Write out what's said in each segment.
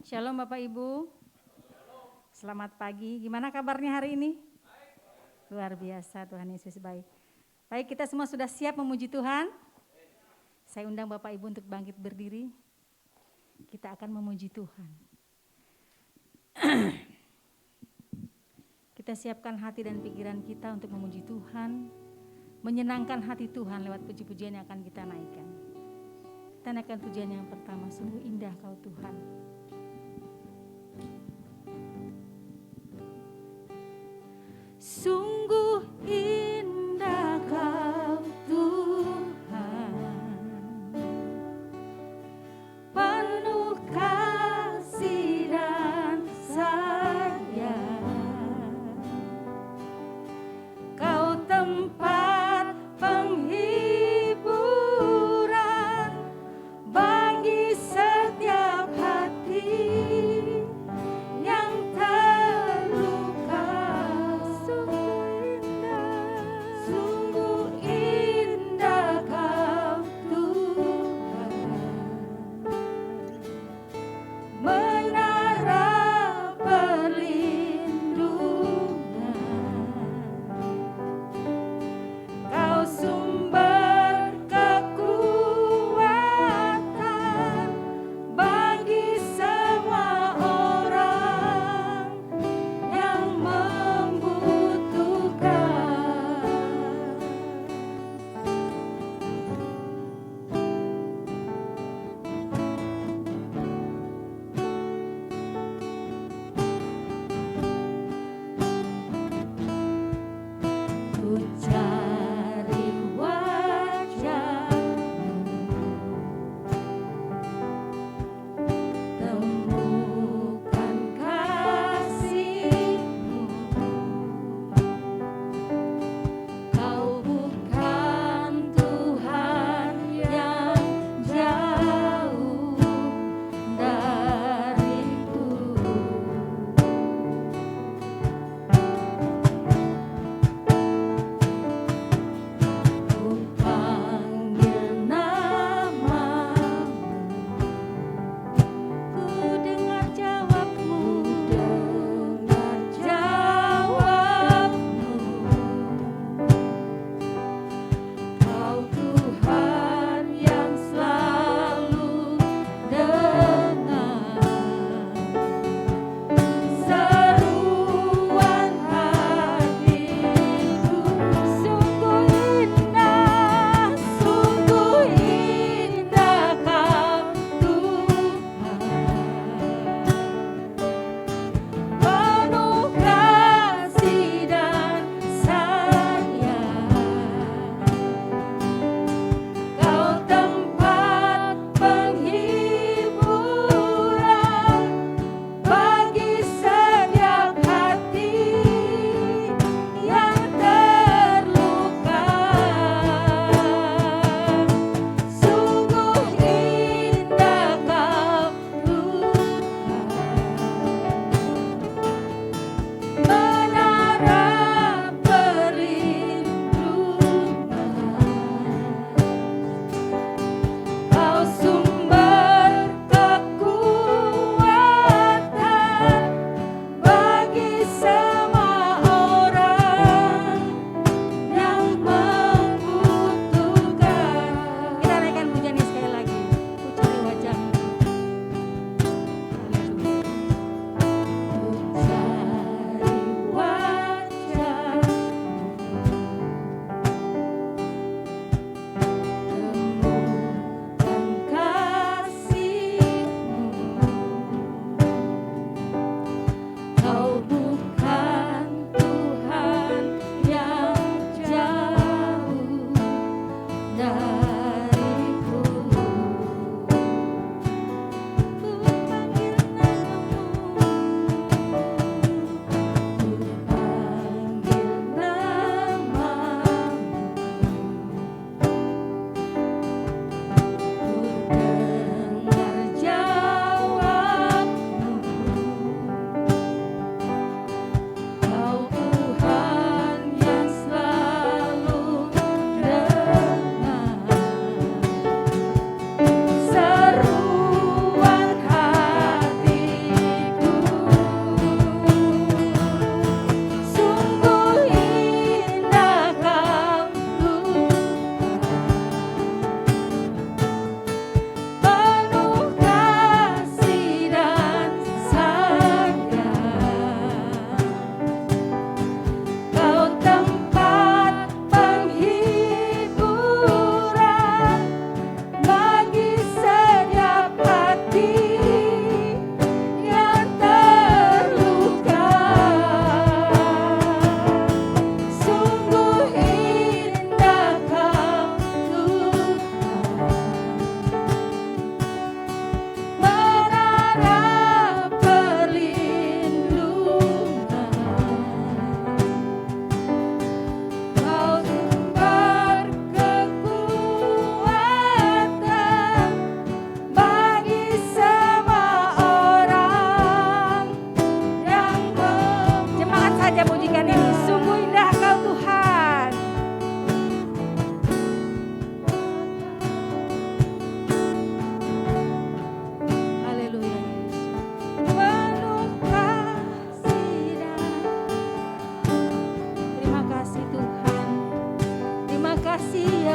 Shalom Bapak Ibu. Selamat pagi. Gimana kabarnya hari ini? Luar biasa, Tuhan Yesus baik. Baik, kita semua sudah siap memuji Tuhan? Saya undang Bapak Ibu untuk bangkit berdiri. Kita akan memuji Tuhan. Kita siapkan hati dan pikiran kita untuk memuji Tuhan, menyenangkan hati Tuhan lewat puji-pujian yang akan kita naikkan. Kita naikkan pujian yang pertama, sungguh indah Kau Tuhan. Sungguh indah Kau Tuhan, penuh kasih dan sayang. Kau tempat penghiburan bagi setiap hati yang terluka. Sungguh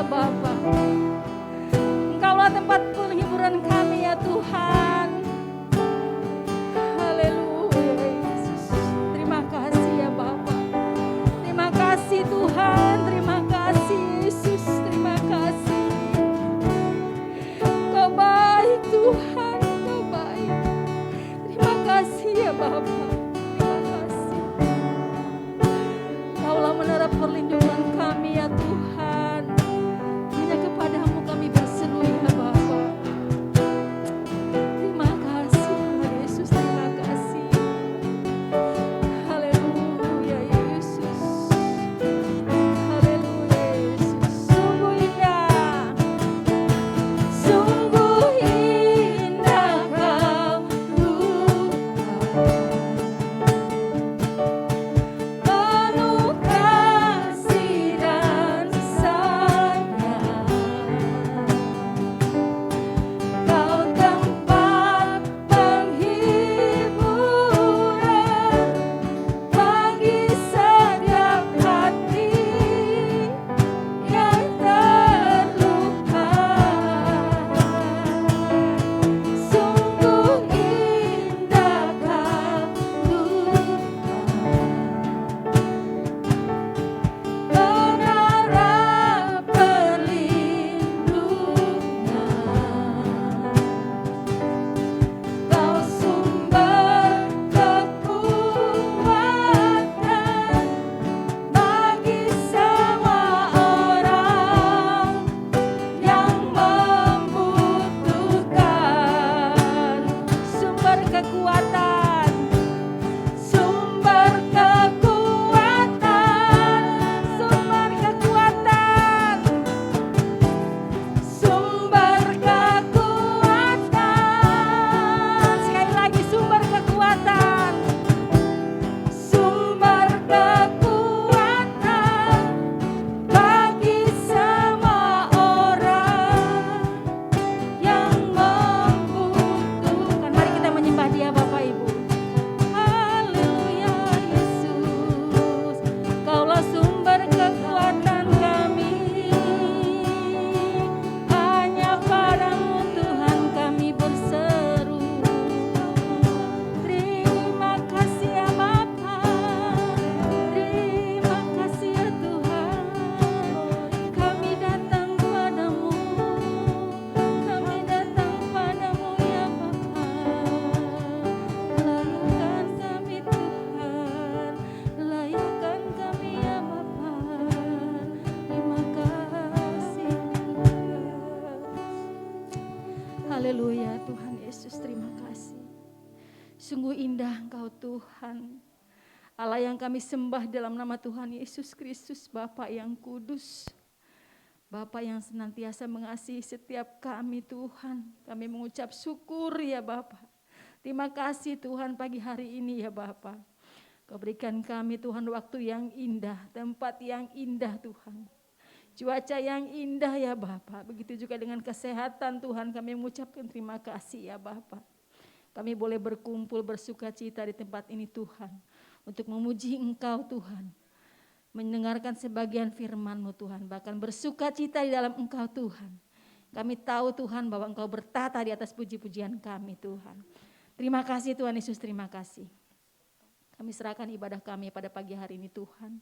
Bapa. Engkaulah tempat penghiburan kami ya Tuhan. Haleluya Yesus. Terima kasih ya Bapa. Terima kasih Tuhan. Terima kasih Yesus. Terima kasih. Kau baik Tuhan. Kau baik. Terima kasih ya Bapa. Terima kasih. Kaulah menerap perlindungan kami ya Tuhan. Hanya kepadamu kami berseru ya Bapa. Terima kasih Tuhan Yesus. Terima kasih. Haleluya Yesus. Haleluya Yesus. Sungguh indah. Sungguh indah kau Tuhan. Penuh kasih dan sayang. Kau tempat penghiburan bagi setiap hati yang terluka. Sungguh indah kau Tuhan. Menara perlindungan, Kau sumber kekuatan bagi semua orang yang membutuhkan. Sumber kekuatan, sumber kekuatan, sumber kekuatan, sumber kekuatan. Sekali lagi sumber kekuatan, sumber kekuatan bagi semua orang yang membutuhkan. Mari kita menyembah Dia Bapak Ibu. Haleluya Yesus. Kaulah sumber kekuatan kami. Hanya padamu Tuhan kami berseru. Terima kasih ya Bapa. Terima kasih ya Tuhan. Kami datang padamu. Kami datang padamu ya Bapa. Layakkan kami Tuhan. Layakkan kami ya Bapa. Terima kasih Tuhan. Haleluya Tuhan Yesus, terima kasih. Sungguh indah Engkau Tuhan. Allah yang kami sembah dalam nama Tuhan Yesus Kristus, Bapa yang kudus. Bapa yang senantiasa mengasihi setiap kami Tuhan. Kami mengucap syukur ya Bapa. Terima kasih Tuhan pagi hari ini ya Bapa. Kau berikan kami Tuhan waktu yang indah, tempat yang indah Tuhan. Cuaca yang indah ya Bapa. Begitu juga dengan kesehatan Tuhan, kami mengucapkan terima kasih ya Bapa. Kami boleh berkumpul bersuka cita di tempat ini Tuhan. Untuk memuji Engkau Tuhan. Mendengarkan sebagian firman-Mu Tuhan. Bahkan bersuka cita di dalam Engkau Tuhan. Kami tahu Tuhan bahwa Engkau bertata di atas puji-pujian kami Tuhan. Terima kasih Tuhan Yesus, terima kasih. Kami serahkan ibadah kami pada pagi hari ini Tuhan.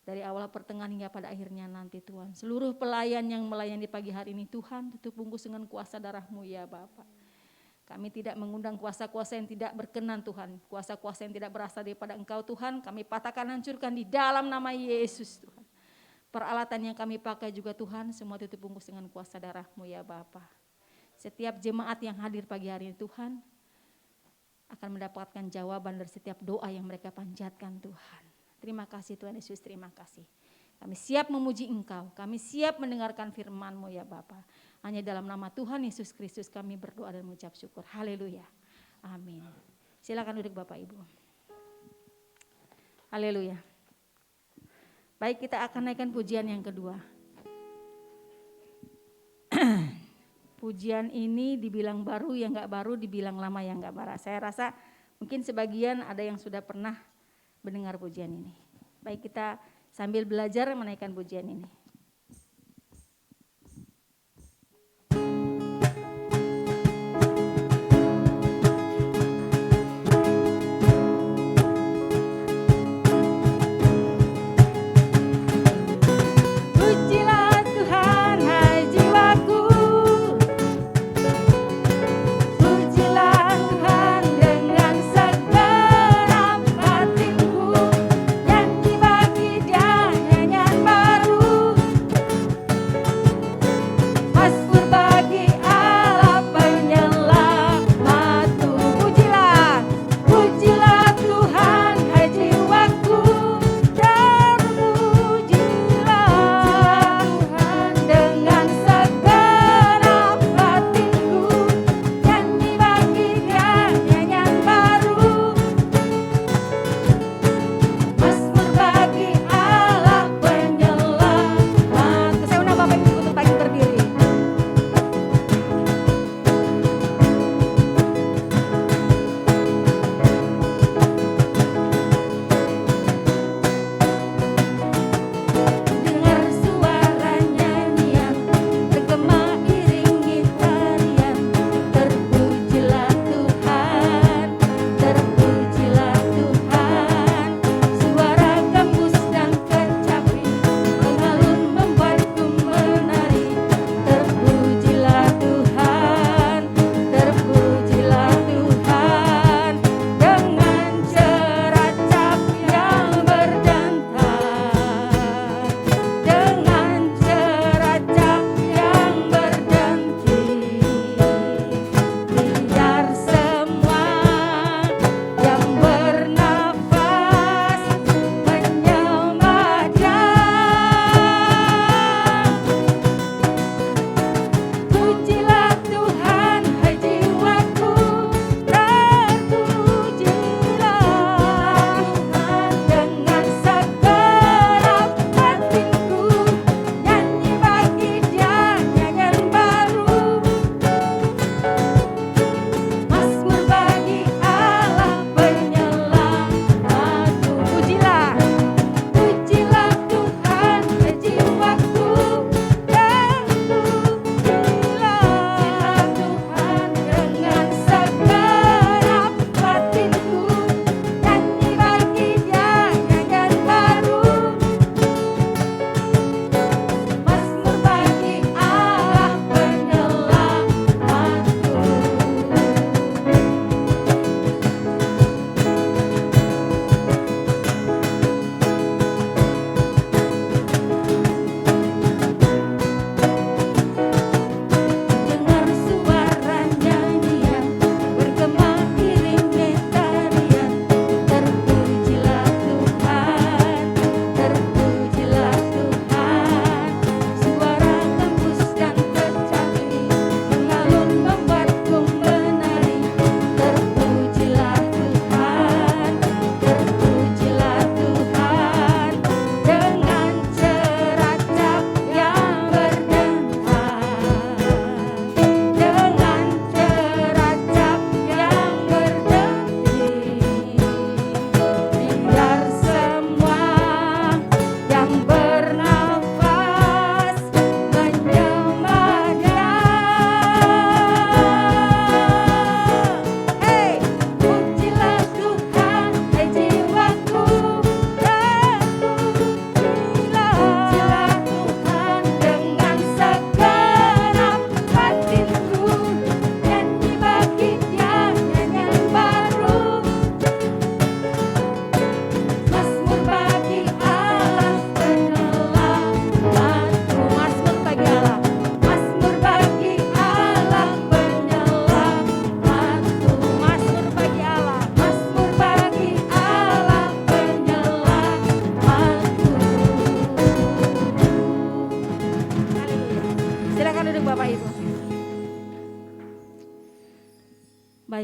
Dari awal pertengahan hingga pada akhirnya nanti Tuhan. Seluruh pelayan yang melayani pagi hari ini Tuhan, tutup bungkus dengan kuasa darah-Mu ya Bapa. Kami tidak mengundang kuasa-kuasa yang tidak berkenan Tuhan. Kuasa-kuasa yang tidak berasal daripada Engkau Tuhan, kami patahkan, hancurkan di dalam nama Yesus Tuhan. Peralatan yang kami pakai juga Tuhan, semua tutup bungkus dengan kuasa darah-Mu ya Bapa. Setiap jemaat yang hadir pagi hari ini Tuhan, akan mendapatkan jawaban dari setiap doa yang mereka panjatkan Tuhan. Terima kasih Tuhan Yesus, terima kasih. Kami siap memuji Engkau, kami siap mendengarkan firman-Mu ya Bapa. Hanya dalam nama Tuhan Yesus Kristus kami berdoa dan mengucap syukur. Haleluya. Amin. Silakan duduk Bapak Ibu. Haleluya. Baik, kita akan naikkan pujian yang kedua. Pujian ini dibilang baru ya enggak baru, dibilang lama ya enggak baru. Saya rasa mungkin sebagian ada yang sudah pernah mendengar pujian ini. Baik, kita sambil belajar menaikkan pujian ini.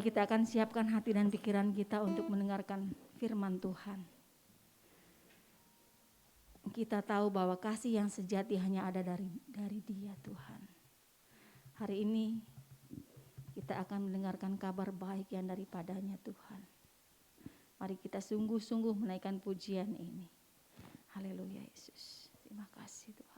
Baik, kita akan siapkan hati dan pikiran kita untuk mendengarkan firman Tuhan. Kita tahu bahwa kasih yang sejati hanya ada dari Dia, Tuhan. Hari ini kita akan mendengarkan kabar baik yang daripadanya, Tuhan. Mari kita sungguh-sungguh menaikkan pujian ini. Haleluya Yesus. Terima kasih Tuhan.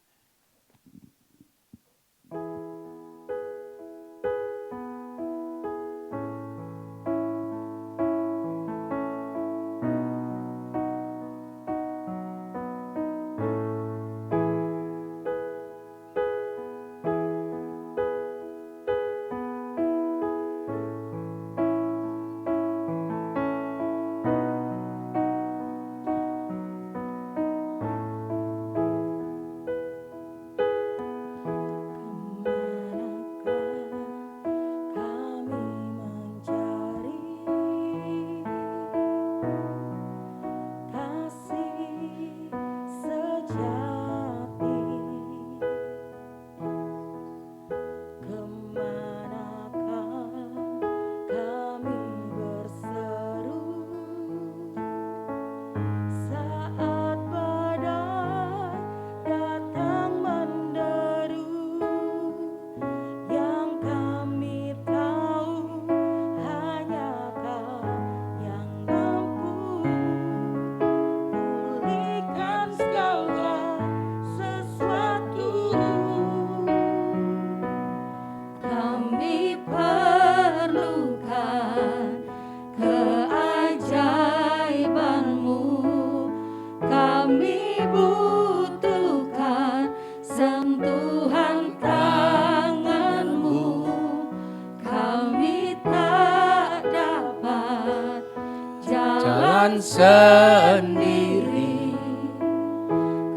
Sendiri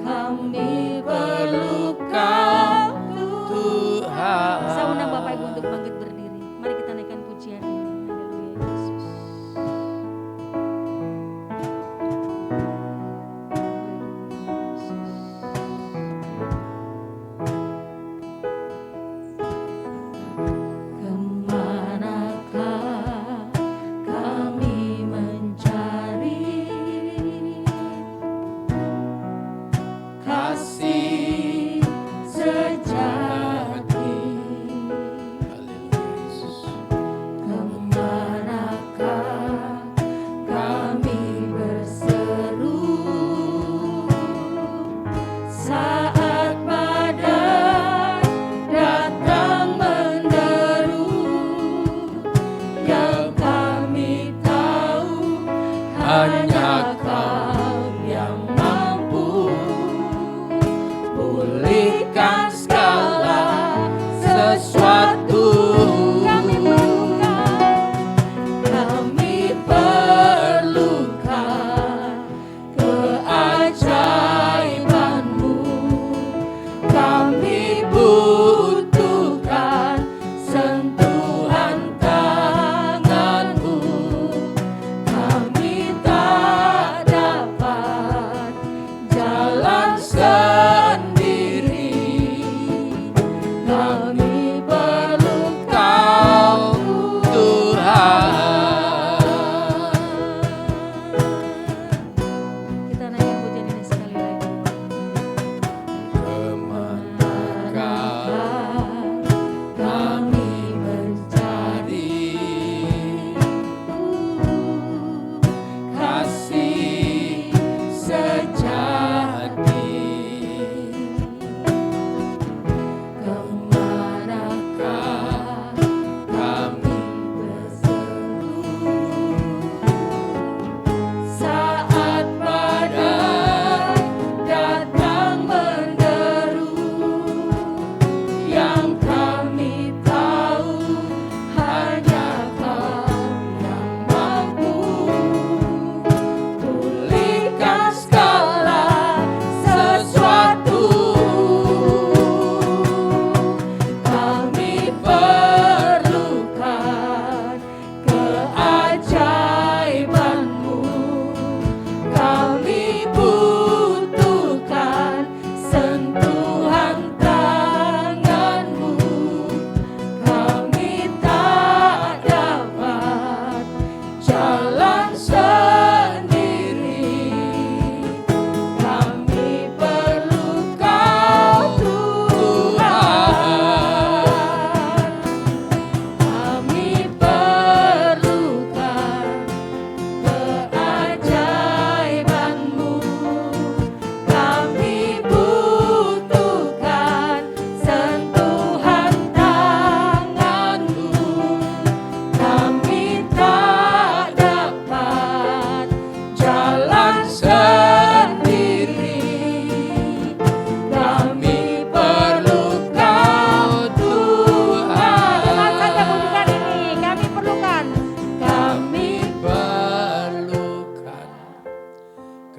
kami perlu Kau Tuhan. Saya undang Bapak Ibu untuk bangkit berdiri. Mari kita naikkan pujian ini. Haleluya Yesus. Kemanakah kami mencari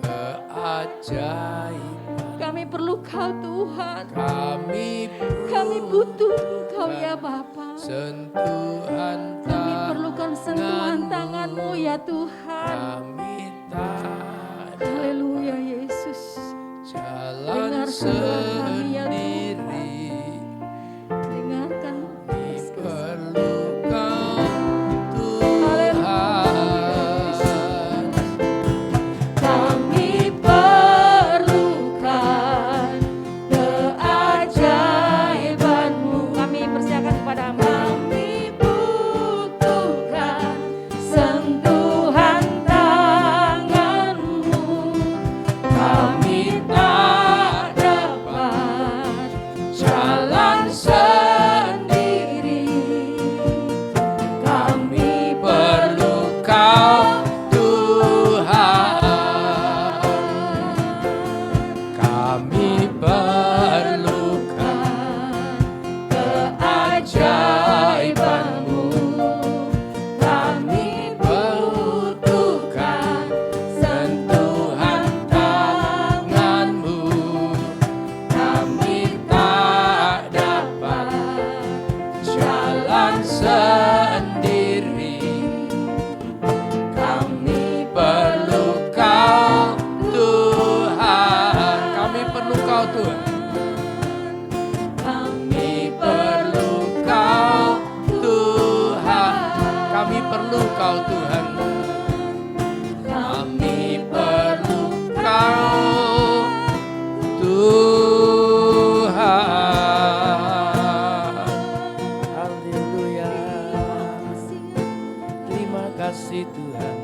keajaiban. Kami perlu Kau Tuhan. Kami Butuh Engkau ya Bapa. sentuhan Kami perlukan sentuhan tangan-Mu. tangan-Mu ya Tuhan. Kami tak Haleluya Yesus. jalan Dengar suara kami ya sendiri. Dengarkan. Kami perlu Kau Tuhan. Kami perlukan keajaiban-Mu. Kami persilakan kepada-Mu. Kami butuhkan sentuhan tangan-Mu. Kami tak dapat jalan sendiri. Kami perlu Kau Tuhan. Kami perlukan keajaiban-Mu. Kami butuhkan sentuhan tangan-Mu. Kami tak dapat jalan sendiri. Kami perlu Kau Tuhan. Kami perlu Kau Tuhan. Kami perlu Kau Tuhan. Kami perlu Kau Tuhan. Kami perlu Kau Tuhan. Haleluya. Terima kasih Tuhan.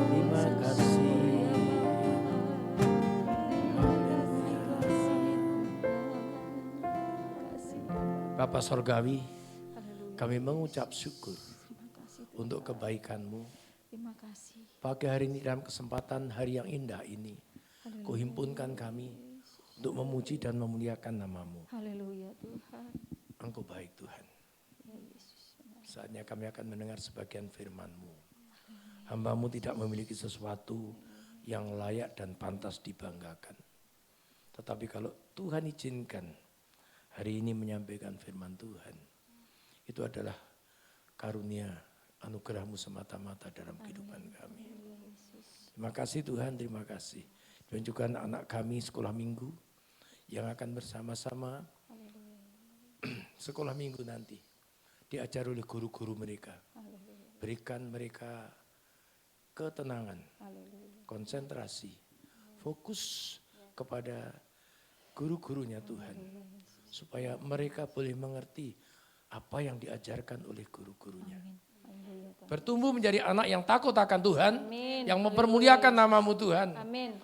Terima kasih. Bapa Sorgawi, kami mengucap syukur untuk kebaikan-Mu. Terima kasih. Pagi hari ini dalam kesempatan hari yang indah ini, Kau himpunkan kami untuk memuji dan memuliakan nama-Mu. Haleluya Tuhan. Engkau baik Tuhan. Ya Yesus. Saatnya kami akan mendengar sebagian firman-Mu. Hamba-Mu tidak memiliki sesuatu yang layak dan pantas dibanggakan. Tetapi kalau Tuhan izinkan hari ini menyampaikan firman Tuhan, itu adalah karunia anugerah-Mu semata-mata dalam kehidupan kami. Terima kasih Tuhan, terima kasih. Dan juga anak-anak kami sekolah minggu yang akan bersama-sama sekolah minggu nanti diajar oleh guru-guru mereka. Berikan mereka ketenangan, konsentrasi, fokus kepada guru-gurunya Tuhan. Supaya mereka boleh mengerti apa yang diajarkan oleh guru-gurunya. Bertumbuh menjadi anak yang takut akan Tuhan, yang mempermuliakan nama-Mu Tuhan.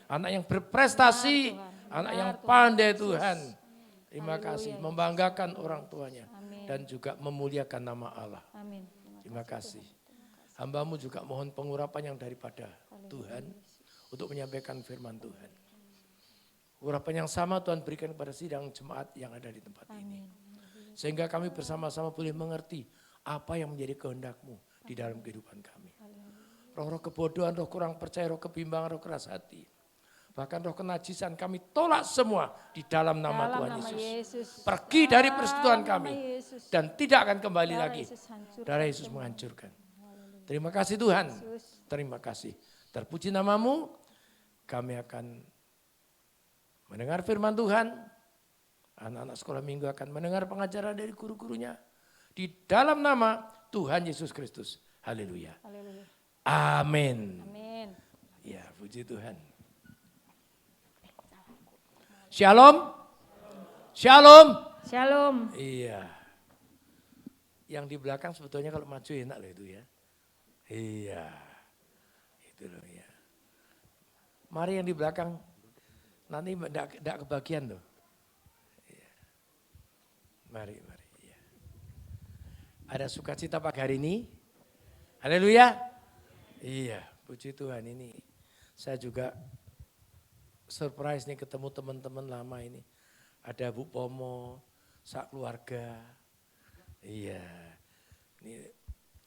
Anak yang berprestasi, anak yang pandai Tuhan. Terima kasih, membanggakan orang tuanya. Dan juga memuliakan nama Allah. Terima kasih. Hamba-Mu juga mohon pengurapan yang daripada Tuhan untuk menyampaikan firman Tuhan. Urapan yang sama Tuhan berikan kepada sidang jemaat yang ada di tempat ini. Sehingga kami bersama-sama boleh mengerti apa yang menjadi kehendak-Mu di dalam kehidupan kami. Roh-roh kebodohan, roh kurang percaya, roh kebimbangan, roh keras hati. Bahkan roh kenajisan kami tolak semua di dalam nama Tuhan Yesus. Pergi dari persekutuan kami dan tidak akan kembali lagi. Darah Yesus menghancurkan. Terima kasih Tuhan. Terima kasih. Terpuji nama-Mu. Kami akan mendengar firman Tuhan, anak-anak sekolah minggu akan mendengar pengajaran dari guru-gurunya. Di dalam nama Tuhan Yesus Kristus. Haleluya. Amin. Ya, puji Tuhan. Shalom. Shalom. Shalom. Iya. Yang di belakang sebetulnya kalau maju enak loh itu ya. Iya. Itu loh ya. Mari yang di belakang. Nanti tidak kebagian loh. Iya. Mari. Iya. Ada sukacita pagi hari ini? Haleluya. Iya, puji Tuhan ini. Saya juga surprise nih ketemu teman-teman lama ini. Ada Bu Pomo, sak keluarga. Iya. Ini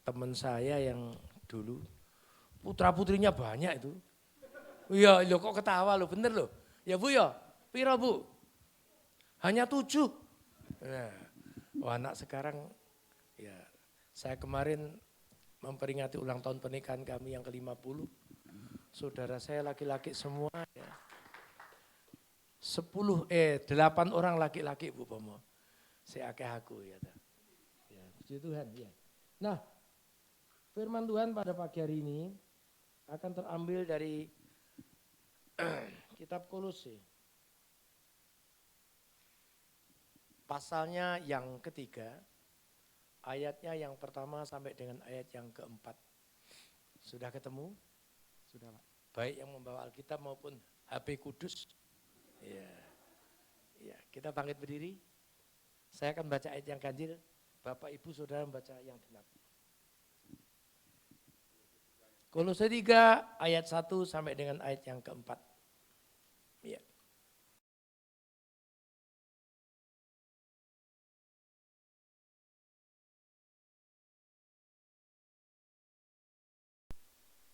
teman saya yang dulu putra-putrinya banyak itu. Iya, lo kok ketawa lo, bener lo. Ya Bu ya, piro Bu? Hanya 7. Nah, anak sekarang, ya saya kemarin memperingati ulang tahun pernikahan kami yang ke-50. Saudara saya laki-laki semua ya. 8 orang laki-laki Bu Pomo. Saya akeh aku ya. Ya, puji Tuhan ya. Nah, firman Tuhan pada pagi hari ini akan terambil dari kitab Kolose. Pasalnya yang ketiga, ayatnya yang pertama sampai dengan ayat yang keempat. Sudah ketemu? Sudah, Pak. Baik yang membawa Alkitab maupun HP Kudus. Ya. Ya, kita bangkit berdiri. Saya akan baca ayat yang ganjil, Bapak Ibu Saudara membaca yang genap. Kolose 3 ayat 1 sampai dengan ayat yang keempat. Ya.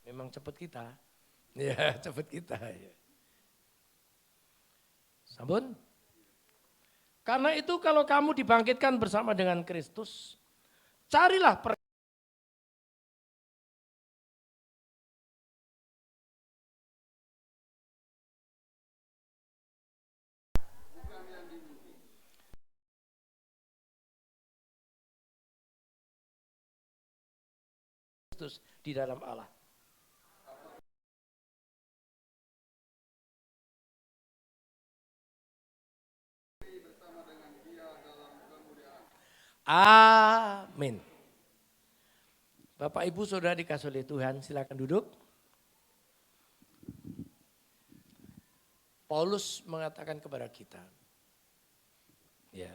Memang cepat kita. Ya, cepat kita. Ya. Sampun? Karena itu kalau kamu dibangkitkan bersama dengan Kristus, carilah Kristus di dalam Allah. Amin. Bapak Ibu Saudara dikasih oleh Tuhan, silakan duduk. Paulus mengatakan kepada kita, ya,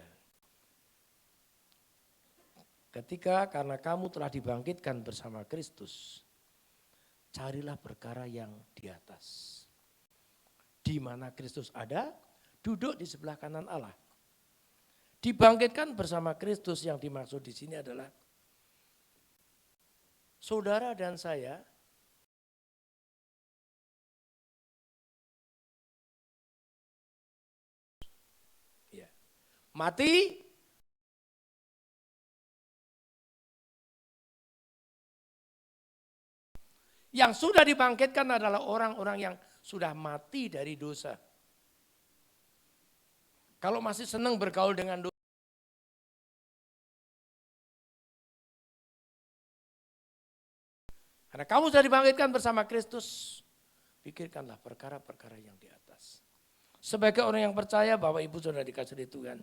ketika karena kamu telah dibangkitkan bersama Kristus, carilah perkara yang di atas. Di mana Kristus ada, duduk di sebelah kanan Allah. Dibangkitkan bersama Kristus yang dimaksud di sini adalah saudara dan saya ya, mati yang sudah dibangkitkan adalah orang-orang yang sudah mati dari dosa. Kalau masih senang bergaul dengan dosa, karena kamu sudah dibangkitkan bersama Kristus, pikirkanlah perkara-perkara yang di atas. Sebagai orang yang percaya bahwa Ibu sudah dikasih oleh Tuhan,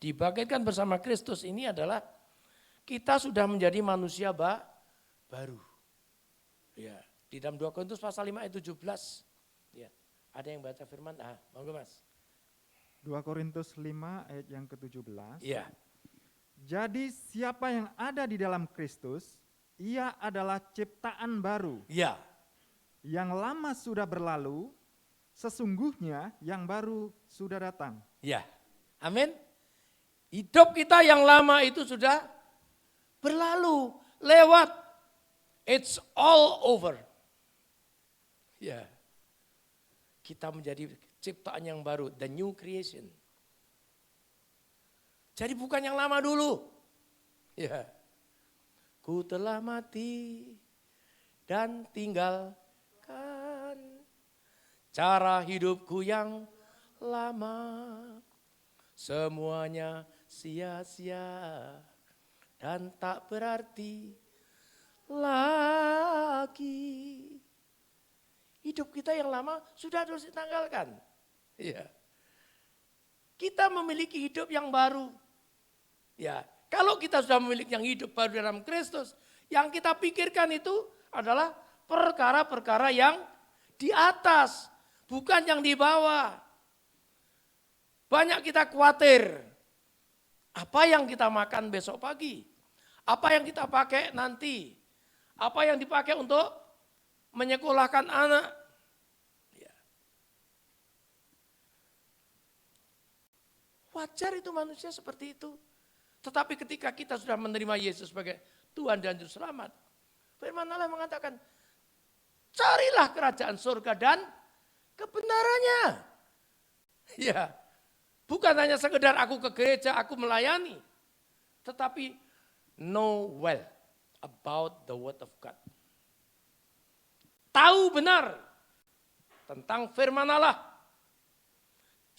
dibangkitkan bersama Kristus ini adalah kita sudah menjadi manusia baru. Ya, di dalam 2 Korintus pasal 5 ayat 17. Ya, ada yang baca firman? Monggo Mas. 2 Korintus 5 ayat yang ke-17. Iya. Jadi siapa yang ada di dalam Kristus, ia adalah ciptaan baru. Iya. Yang lama sudah berlalu, sesungguhnya yang baru sudah datang. Iya. Amin. Hidup kita yang lama itu sudah berlalu, lewat. It's all over. Ya. Kita menjadi ciptaan yang baru, the new creation. Jadi bukan yang lama dulu. Ya. Ku telah mati dan tinggalkan cara hidupku yang lama. Semuanya sia-sia dan tak berarti lagi. Hidup kita yang lama sudah harus ditanggalkan. Ya. Kita memiliki hidup yang baru. Ya, kalau kita sudah memiliki yang hidup baru dalam Kristus, yang kita pikirkan itu adalah perkara-perkara yang di atas, bukan yang di bawah. Banyak kita khawatir, apa yang kita makan besok pagi, apa yang kita pakai nanti, apa yang dipakai untuk menyekolahkan anak. Ya. Wajar itu manusia seperti itu. Tetapi ketika kita sudah menerima Yesus sebagai Tuhan dan Juru Selamat, firman Allah mengatakan, Carilah kerajaan surga dan kebenarannya. Ya, bukan hanya sekedar aku ke gereja, aku melayani. Tetapi know well about the word of God. Tahu benar tentang firman Allah.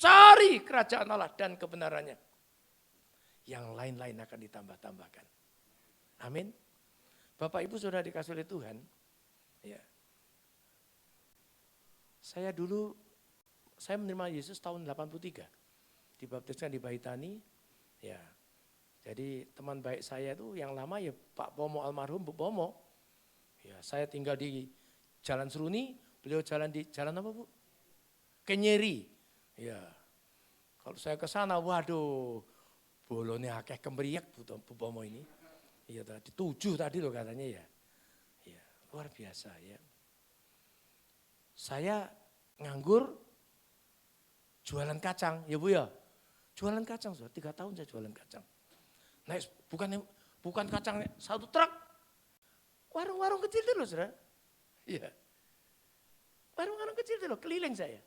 Cari kerajaan Allah dan kebenarannya. Yang lain-lain akan ditambah-tambahkan. Amin. Bapak Ibu sudah dikasih oleh Tuhan. Ya. Saya menerima Yesus tahun 83. Dibaptiskan di Baitani. Ya. Jadi teman baik saya itu yang lama ya Pak Pomo almarhum Bu Pomo. Ya, saya tinggal di Jalan Seruni, beliau jalan di jalan apa Bu? Kenyeri. Ya. Kalau saya ke sana, waduh, bolone akeh kemeriak Bu Pomo ini. Iya tadi 7 tadi loh katanya ya. Ya, luar biasa ya. Saya nganggur jualan kacang, ya Bu ya. Jualan kacang, sudah 3 tahun saya jualan kacang. Nah, bukan kacang 1 truk. Warung-warung kecil itu loh, Saudara. Iya. Warung-warung kecil itu loh, keliling saya.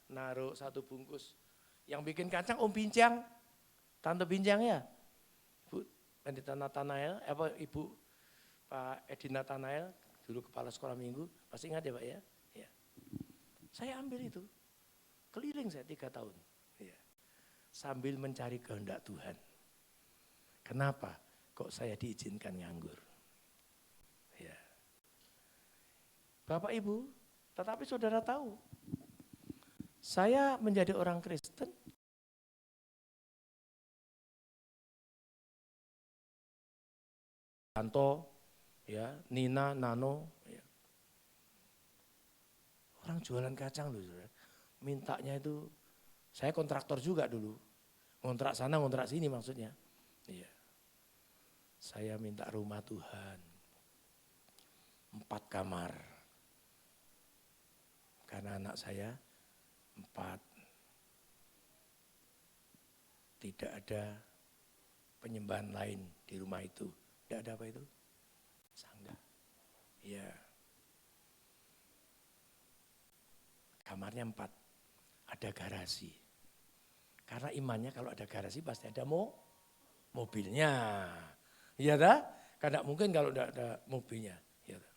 Naruh 1 bungkus. Yang bikin kacang Om Bincang, Tante Bincang ya. Bu Pendeta Nathanael, Ibu Pak Edi Nathanael, dulu kepala sekolah minggu, pasti ingat ya Pak ya? Ya. Saya ambil itu, keliling saya 3 tahun. Ya. Sambil mencari kehendak Tuhan. Kenapa kok saya diizinkan nganggur? Ya. Bapak Ibu, tetapi saudara tahu, saya menjadi orang Kristen, Anto, ya, Nina, Nano, ya. Orang jualan kacang loh, saudara. Mintanya itu, saya kontraktor juga dulu, ngontrak sana, ngontrak sini maksudnya. Iya. Saya minta rumah Tuhan, 4 kamar, karena anak saya 4, tidak ada penyembahan lain di rumah itu. Tidak ada apa itu? Sangga. Iya. Kamarnya 4, ada garasi. Karena imannya kalau ada garasi pasti ada mobilnya. Iya dah? Karena mungkin kalau tidak ada mobilnya. Iya dah?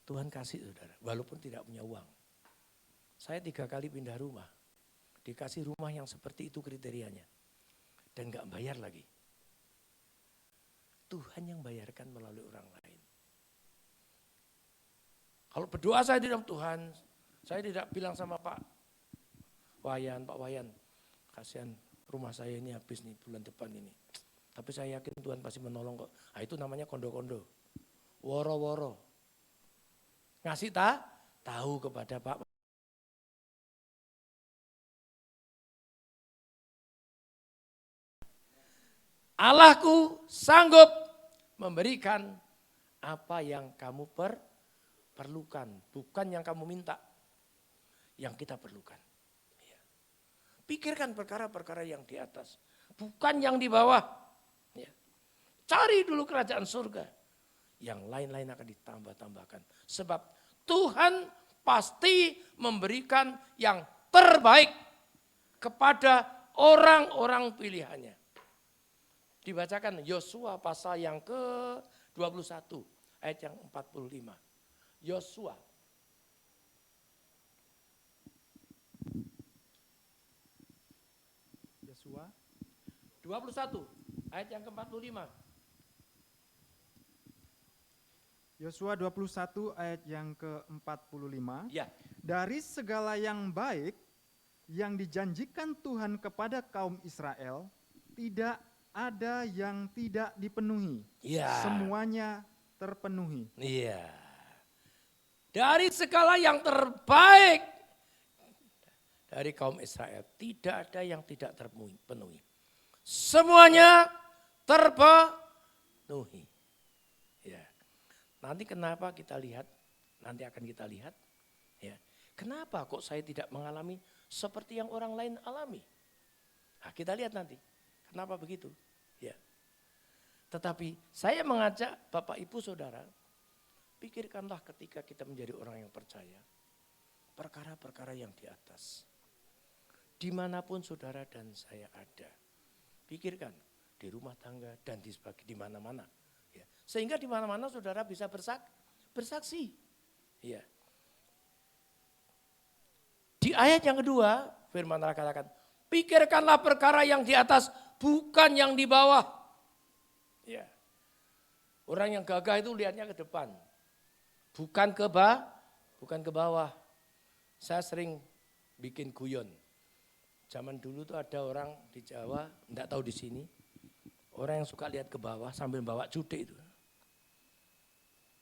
Tuhan kasih saudara, walaupun tidak punya uang. Saya 3 kali pindah rumah. Dikasih rumah yang seperti itu kriterianya. Dan gak bayar lagi. Tuhan yang bayarkan melalui orang lain. Kalau berdoa saya tidak Tuhan, saya tidak bilang sama Pak Wayan, kasihan rumah saya ini habis nih bulan depan ini. Tapi saya yakin Tuhan pasti menolong kok. Nah, itu namanya kondo-kondo. Woro-woro. Ngasih tahu kepada Pak. Allahku sanggup memberikan apa yang kamu perlukan. Bukan yang kamu minta. Yang kita perlukan. Ya. Pikirkan perkara-perkara yang di atas. Bukan yang di bawah. Ya. Cari dulu kerajaan surga. Yang lain-lain akan ditambah-tambahkan. Sebab Tuhan pasti memberikan yang terbaik kepada orang-orang pilihannya. Dibacakan Yosua pasal yang ke-21 ayat yang 45. Yosua. Yosua 21 ayat yang ke-45. Yosua 21 ayat yang ke-45. Ya. Dari segala yang baik yang dijanjikan Tuhan kepada kaum Israel, tidak ada yang tidak dipenuhi. Ya. Semuanya terpenuhi. Iya. Dari segala yang terbaik dari kaum Israel, tidak ada yang tidak terpenuhi. Semuanya terpenuhi. Ya. Nanti kenapa kita lihat, nanti akan kita lihat. Ya. Kenapa kok saya tidak mengalami seperti yang orang lain alami? Nah, kita lihat nanti. Kenapa begitu? Ya. Tetapi saya mengajak Bapak Ibu Saudara, pikirkanlah ketika kita menjadi orang yang percaya, perkara-perkara yang di atas. Dimanapun saudara dan saya ada, pikirkan di rumah tangga dan di mana-mana. Ya. Sehingga di mana-mana saudara bisa bersaksi. Ya. Di ayat yang kedua, firman Allah katakan, pikirkanlah perkara yang di atas, bukan yang di bawah. Ya. Orang yang gagah itu lihatnya ke depan, bukan ke bawah. Saya sering bikin guyon. Zaman dulu tuh ada orang di Jawa, enggak tahu di sini, orang yang suka lihat ke bawah sambil bawa cudik itu.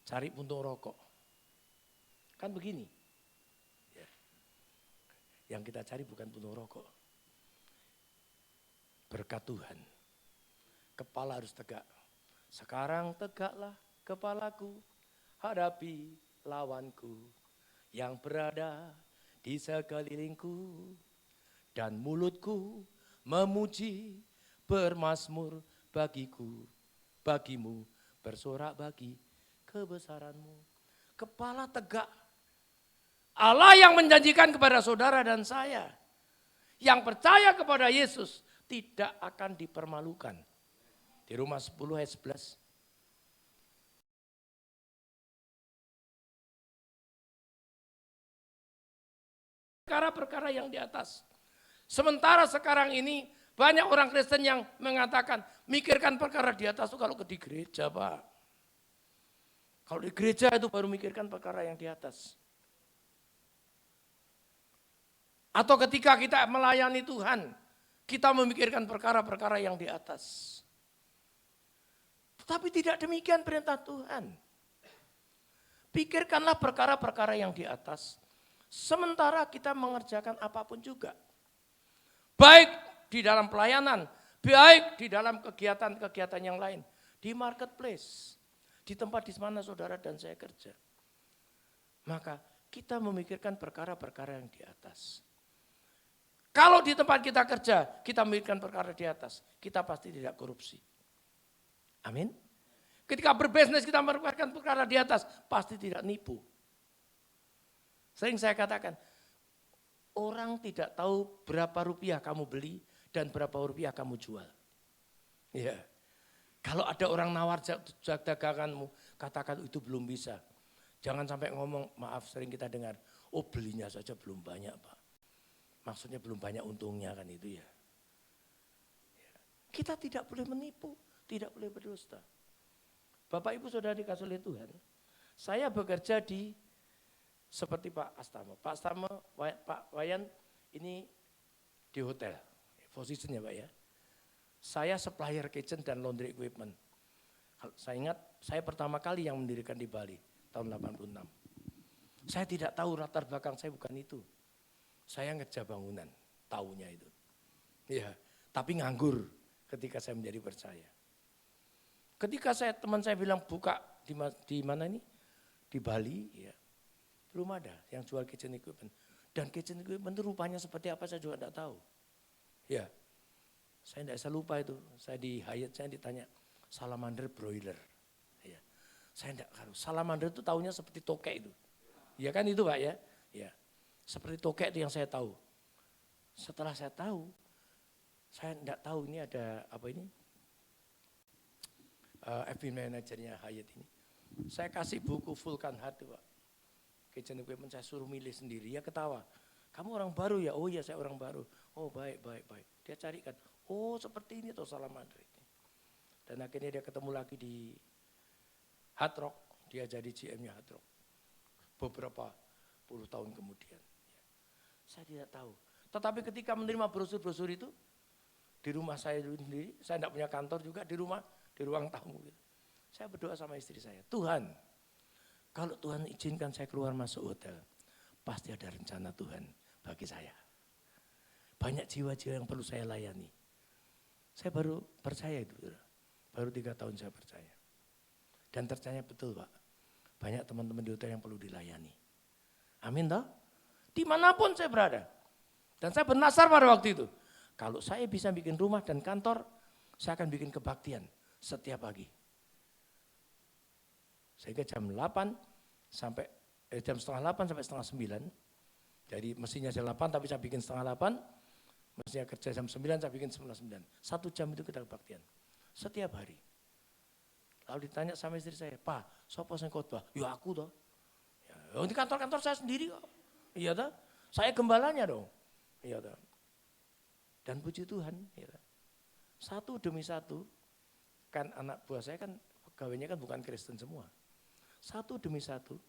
Cari puntung rokok. Kan begini. Ya. Yang kita cari bukan puntung rokok. Berkat Tuhan. Kepala harus tegak. Sekarang tegaklah kepalaku, hadapi lawanku yang berada di sekelilingku. Dan mulutku memuji, bermazmur bagimu, bersorak bagi kebesaranmu. Kepala tegak. Allah yang menjanjikan kepada saudara dan saya, yang percaya kepada Yesus, tidak akan dipermalukan. Di Roma 10 ayat 11. Perkara-perkara yang di atas. Sementara sekarang ini banyak orang Kristen yang mengatakan, mikirkan perkara di atas itu kalau di gereja, Pak. Kalau di gereja itu baru mikirkan perkara yang di atas. Atau ketika kita melayani Tuhan, kita memikirkan perkara-perkara yang di atas. Tetapi tidak demikian perintah Tuhan. Pikirkanlah perkara-perkara yang di atas. Sementara kita mengerjakan apapun juga. Baik di dalam pelayanan, baik di dalam kegiatan-kegiatan yang lain. Di marketplace, di tempat di mana saudara dan saya kerja. Maka kita memikirkan perkara-perkara yang di atas. Kalau di tempat kita kerja, kita memikirkan perkara di atas, kita pasti tidak korupsi. Amin. Ketika berbisnis kita memikirkan perkara di atas, pasti tidak nipu. Sering saya katakan, orang tidak tahu berapa rupiah kamu beli dan berapa rupiah kamu jual. Ya. Kalau ada orang nawar daganganmu, katakan itu belum bisa. Jangan sampai ngomong, maaf sering kita dengar, oh belinya saja belum banyak Pak. Maksudnya belum banyak untungnya kan itu ya. Kita tidak boleh menipu, tidak boleh berdusta. Bapak Ibu Saudara dikasih oleh Tuhan, saya bekerja di seperti Pak Astama. Pak Astama, Pak Wayan ini di hotel, posisinya Pak ya. Saya supplier kitchen dan laundry equipment. Saya ingat, saya pertama kali yang mendirikan di Bali, tahun 86. Saya tidak tahu latar belakang saya bukan itu. Saya ngerja bangunan, taunya itu. Ya, tapi nganggur ketika saya menjadi percaya. Ketika teman saya bilang buka di mana ini? Di Bali, ya. Belum ada yang jual kitchen equipment. Dan kitchen equipment itu rupanya seperti apa saya juga tidak tahu. Ya, saya tidak bisa lupa itu. Saya di Hyatt, saya ditanya salamander broiler. Ya, saya tidak tahu. Salamander itu tahunya seperti tokek itu. Ya kan itu Pak ya. Ya, seperti tokek itu yang saya tahu. Setelah saya tahu, saya tidak tahu ini ada apa ini. FB manajernya Hyatt ini. Saya kasih buku Vulcan Heart itu Pak. Kitchen equipment saya suruh milih sendiri, ya ketawa. Kamu orang baru ya? Oh iya saya orang baru. Oh baik. Dia carikan, oh seperti ini tuh salamander ini. Dan akhirnya dia ketemu lagi di Hard Rock, dia jadi GM-nya Hard Rock. Beberapa puluh tahun kemudian. Saya tidak tahu. Tetapi ketika menerima brosur-brosur itu, di rumah saya sendiri, saya tidak punya kantor juga, di rumah, di ruang tamu. Gitu. Saya berdoa sama istri saya, Tuhan, kalau Tuhan izinkan saya keluar masuk hotel, pasti ada rencana Tuhan bagi saya. Banyak jiwa-jiwa yang perlu saya layani. Saya baru percaya itu, baru 3 tahun saya percaya. Dan ternyata betul Pak, banyak teman-teman di hotel yang perlu dilayani. Amin toh? Dimanapun saya berada. Dan saya bernasar pada waktu itu, kalau saya bisa bikin rumah dan kantor, saya akan bikin kebaktian setiap pagi. Sehingga jam 8 sampai jam 7:30 sampai 7:30. Jadi mestinya jam 8 tapi saya bikin 7:30. Mestinya kerja jam 9 saya bikin 9:30. 1 jam itu kita kebaktian. Setiap hari. Lalu ditanya sama istri saya, "Pak, sapa sing khotbah?" "Ya aku toh." "Ya, di kantor-kantor saya sendiri kok." "Iya toh? Saya gembalanya dong." "Iya toh." Dan puji Tuhan, ya. Satu demi satu, kan anak buah saya kan pegawainya kan bukan Kristen semua. Satu demi satu,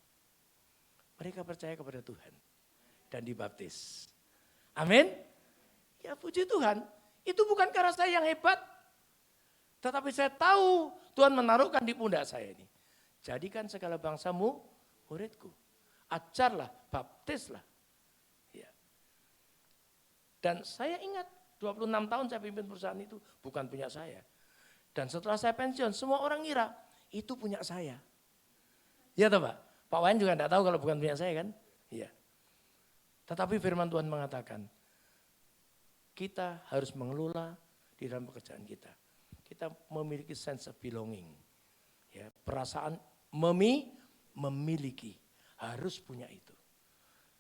mereka percaya kepada Tuhan dan dibaptis. Amin. Ya puji Tuhan, itu bukan karena saya yang hebat, tetapi saya tahu Tuhan menaruhkan di pundak saya ini. Jadikan segala bangsamu muridku. Ajarlah, baptislah. Ya. Dan saya ingat 26 tahun saya pimpin perusahaan itu bukan punya saya. Dan setelah saya pensiun, semua orang ngira itu punya saya. Iya toh Pak? Pak Wayan juga enggak tahu kalau bukan punya saya kan? Iya. Tetapi firman Tuhan mengatakan, kita harus mengelola di dalam pekerjaan kita. Kita memiliki sense of belonging. Ya, perasaan memiliki, harus punya itu.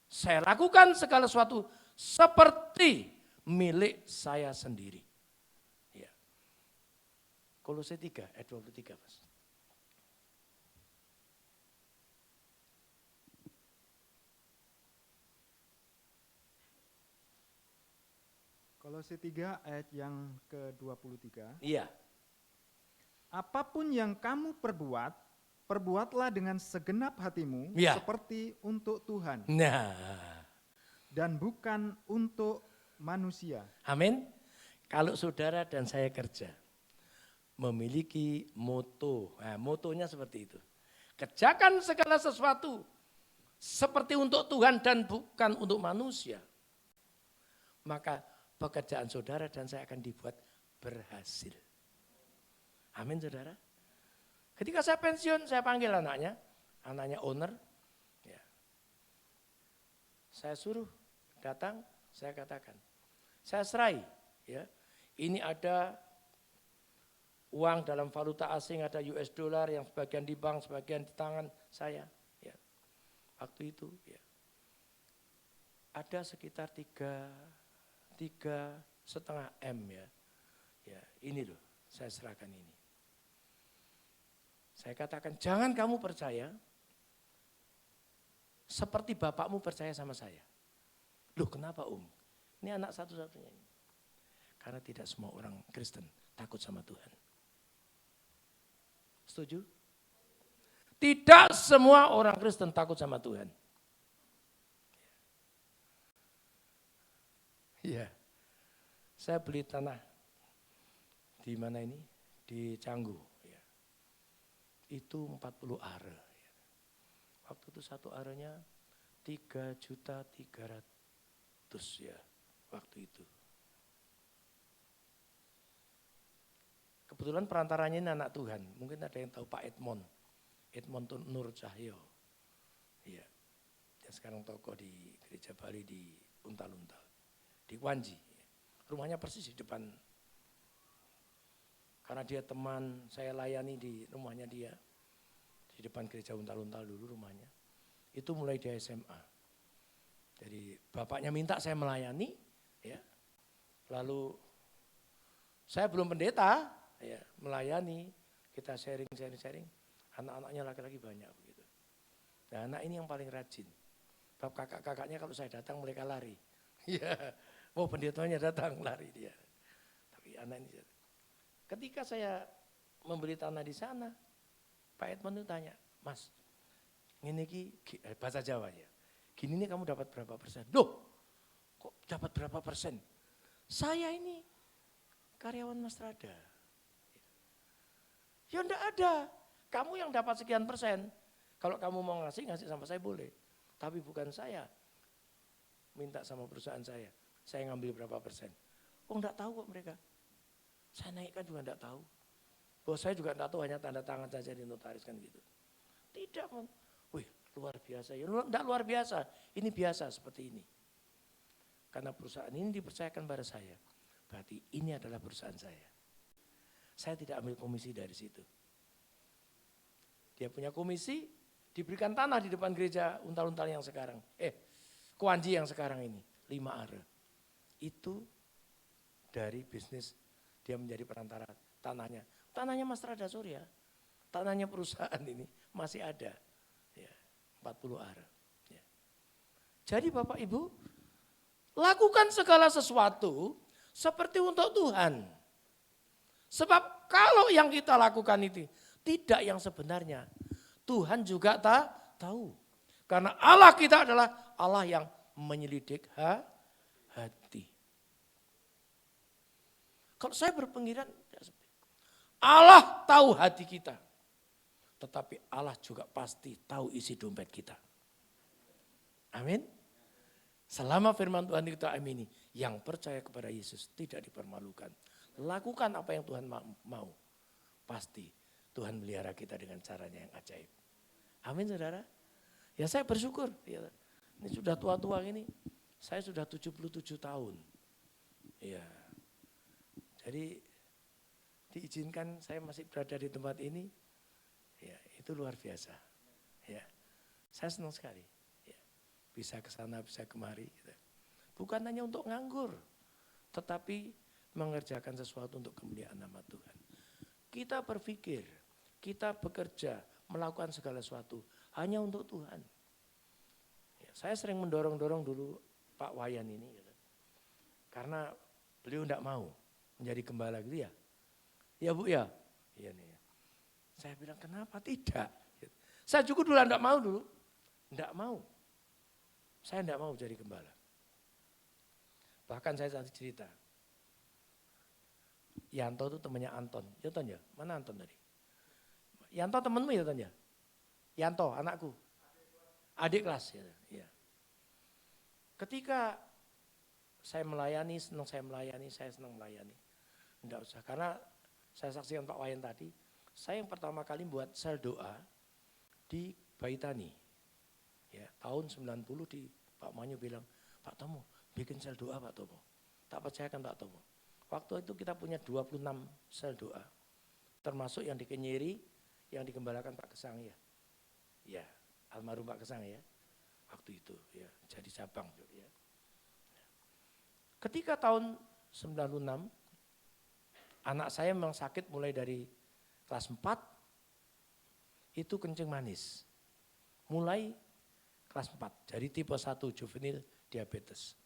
Saya lakukan segala sesuatu seperti milik saya sendiri. Ya. Kolose 3 ayat 23 Mas. Kolose 3 ayat yang ke-23. Iya. Apapun yang kamu perbuat, perbuatlah dengan segenap hatimu Ya. seperti untuk Tuhan Nah, dan bukan untuk manusia. amin. Kalau saudara dan saya kerja, memiliki moto, nah, motonya seperti itu. Kerjakan segala sesuatu seperti untuk Tuhan dan bukan untuk manusia. Maka pekerjaan saudara dan saya akan dibuat berhasil. Amin saudara. Ketika saya pensiun, saya panggil anaknya owner. Ya. Saya suruh datang, saya katakan, saya serai. Ya. Ini ada uang dalam valuta asing, ada US dollar yang sebagian di bank, sebagian di tangan saya. Ya. Waktu itu ya. Ada sekitar 3,5 M ya. Ya, ini loh, saya serahkan ini. Saya katakan, jangan kamu percaya seperti bapakmu percaya sama saya. Loh kenapa Ini anak satu-satunya ini. Karena tidak semua orang Kristen takut sama Tuhan. Setuju? Tidak semua orang Kristen takut sama Tuhan. Iya. Saya beli tanah di mana ini? Di Canggu. Ya. Itu 40 are. Ya. Waktu itu satu arenya 3.300.000 ya waktu itu. Kebetulan perantaranya ini anak Tuhan. Mungkin ada yang tahu Pak Edmond. Edmond Nur Cahyo. Iya. Dia sekarang tokoh di Gereja Bali di Untal-Untal. Di Kwanji. Rumahnya persis di depan. Karena dia teman, saya layani di rumahnya dia. Di depan Gereja Untal-Untal dulu rumahnya. Itu mulai di SMA. Jadi bapaknya minta saya melayani. Ya. Lalu saya belum pendeta, ya, melayani, kita sharing. Anak-anaknya laki-laki banyak begitu. Nah, anak ini yang paling rajin. Bab kakak-kakaknya kalau saya datang mereka lari. Ya, mau pendetanya datang lari dia. Tapi anak ini, ketika saya membeli tanah di sana, Pak Edmond itu tanya, Mas, ini bahasa Jawa ya, gini nih kamu dapat berapa persen? Loh, kok dapat berapa persen? Saya ini karyawan Mas Rada. Ya enggak ada, kamu yang dapat sekian persen. Kalau kamu mau ngasih sama saya boleh. Tapi bukan saya minta sama perusahaan saya ngambil berapa persen. Oh enggak tahu kok mereka. Saya naikkan juga enggak tahu. Bos saya juga enggak tahu, hanya tanda tangan saja di notaris kan gitu. Tidak, wih luar biasa. Ya enggak luar biasa, ini biasa seperti ini. Karena perusahaan ini dipercayakan pada saya. Berarti ini adalah perusahaan saya. Saya tidak ambil komisi dari situ. Dia punya komisi, Diberikan tanah di depan gereja untal-untal yang sekarang. Kuanji yang sekarang ini. 5 are. Itu dari bisnis dia menjadi perantara tanahnya. Tanahnya Mas Rada Surya. Tanahnya perusahaan ini masih ada. Ya, 40 are. Ya. Jadi Bapak Ibu, lakukan segala sesuatu seperti untuk Tuhan. Sebab kalau yang kita lakukan itu tidak yang sebenarnya, Tuhan juga tak tahu. Karena Allah kita adalah Allah yang menyelidik hati. Kalau saya berpengiran, Allah tahu hati kita. Tetapi Allah juga pasti tahu isi dompet kita. Amin. Selama firman Tuhan kita amini, yang percaya kepada Yesus tidak dipermalukan. Lakukan apa yang Tuhan mau. Pasti Tuhan melihara kita dengan caranya yang ajaib. Amin saudara. Ya saya bersyukur. Ya, ini sudah tua-tua ini. Saya sudah 77 tahun. Ya. Jadi diizinkan saya masih berada di tempat ini. Ya, itu luar biasa. Ya. Saya senang sekali. Ya. Bisa ke sana, bisa kemari. Gitu. Bukan hanya untuk nganggur. Tetapi mengerjakan sesuatu untuk kemuliaan nama Tuhan. Kita berpikir, kita bekerja, melakukan segala sesuatu hanya untuk Tuhan. Ya, saya sering mendorong-dorong dulu Pak Wayan ini. Gitu. Karena beliau tidak mau menjadi gembala gitu ya. Ya Bu ya. Iya nih. Saya bilang kenapa tidak. Gitu. Saya juga dulu tidak mau dulu. Tidak mau. Saya tidak mau jadi gembala. Bahkan saya satu cerita. Yanto itu temannya Anton. Yanto ya? Mana Anton tadi? Yanto temenmu ya Ton ya? Yanto anakku. Adik kelas ya. Ya. Ketika saya melayani, saya senang melayani. Enggak usah, karena saya saksikan Pak Wayan tadi, saya yang pertama kali buat sel doa di Baitani. Ya, tahun 90 di Pak Manyu bilang, Pak Tomo bikin sel doa Pak Tomo. Tak percayakan Pak Tomo. Waktu itu kita punya 26 sel doa. Termasuk yang di Kenyeri, yang digembalakan Pak Kesang ya. Ya, almarhum Pak Kesang ya. Waktu itu ya, jadi cabang ya. Ketika tahun 96, anak saya memang sakit mulai dari kelas 4, itu kencing manis. Mulai kelas 4, jadi tipe 1 juvenil diabetes.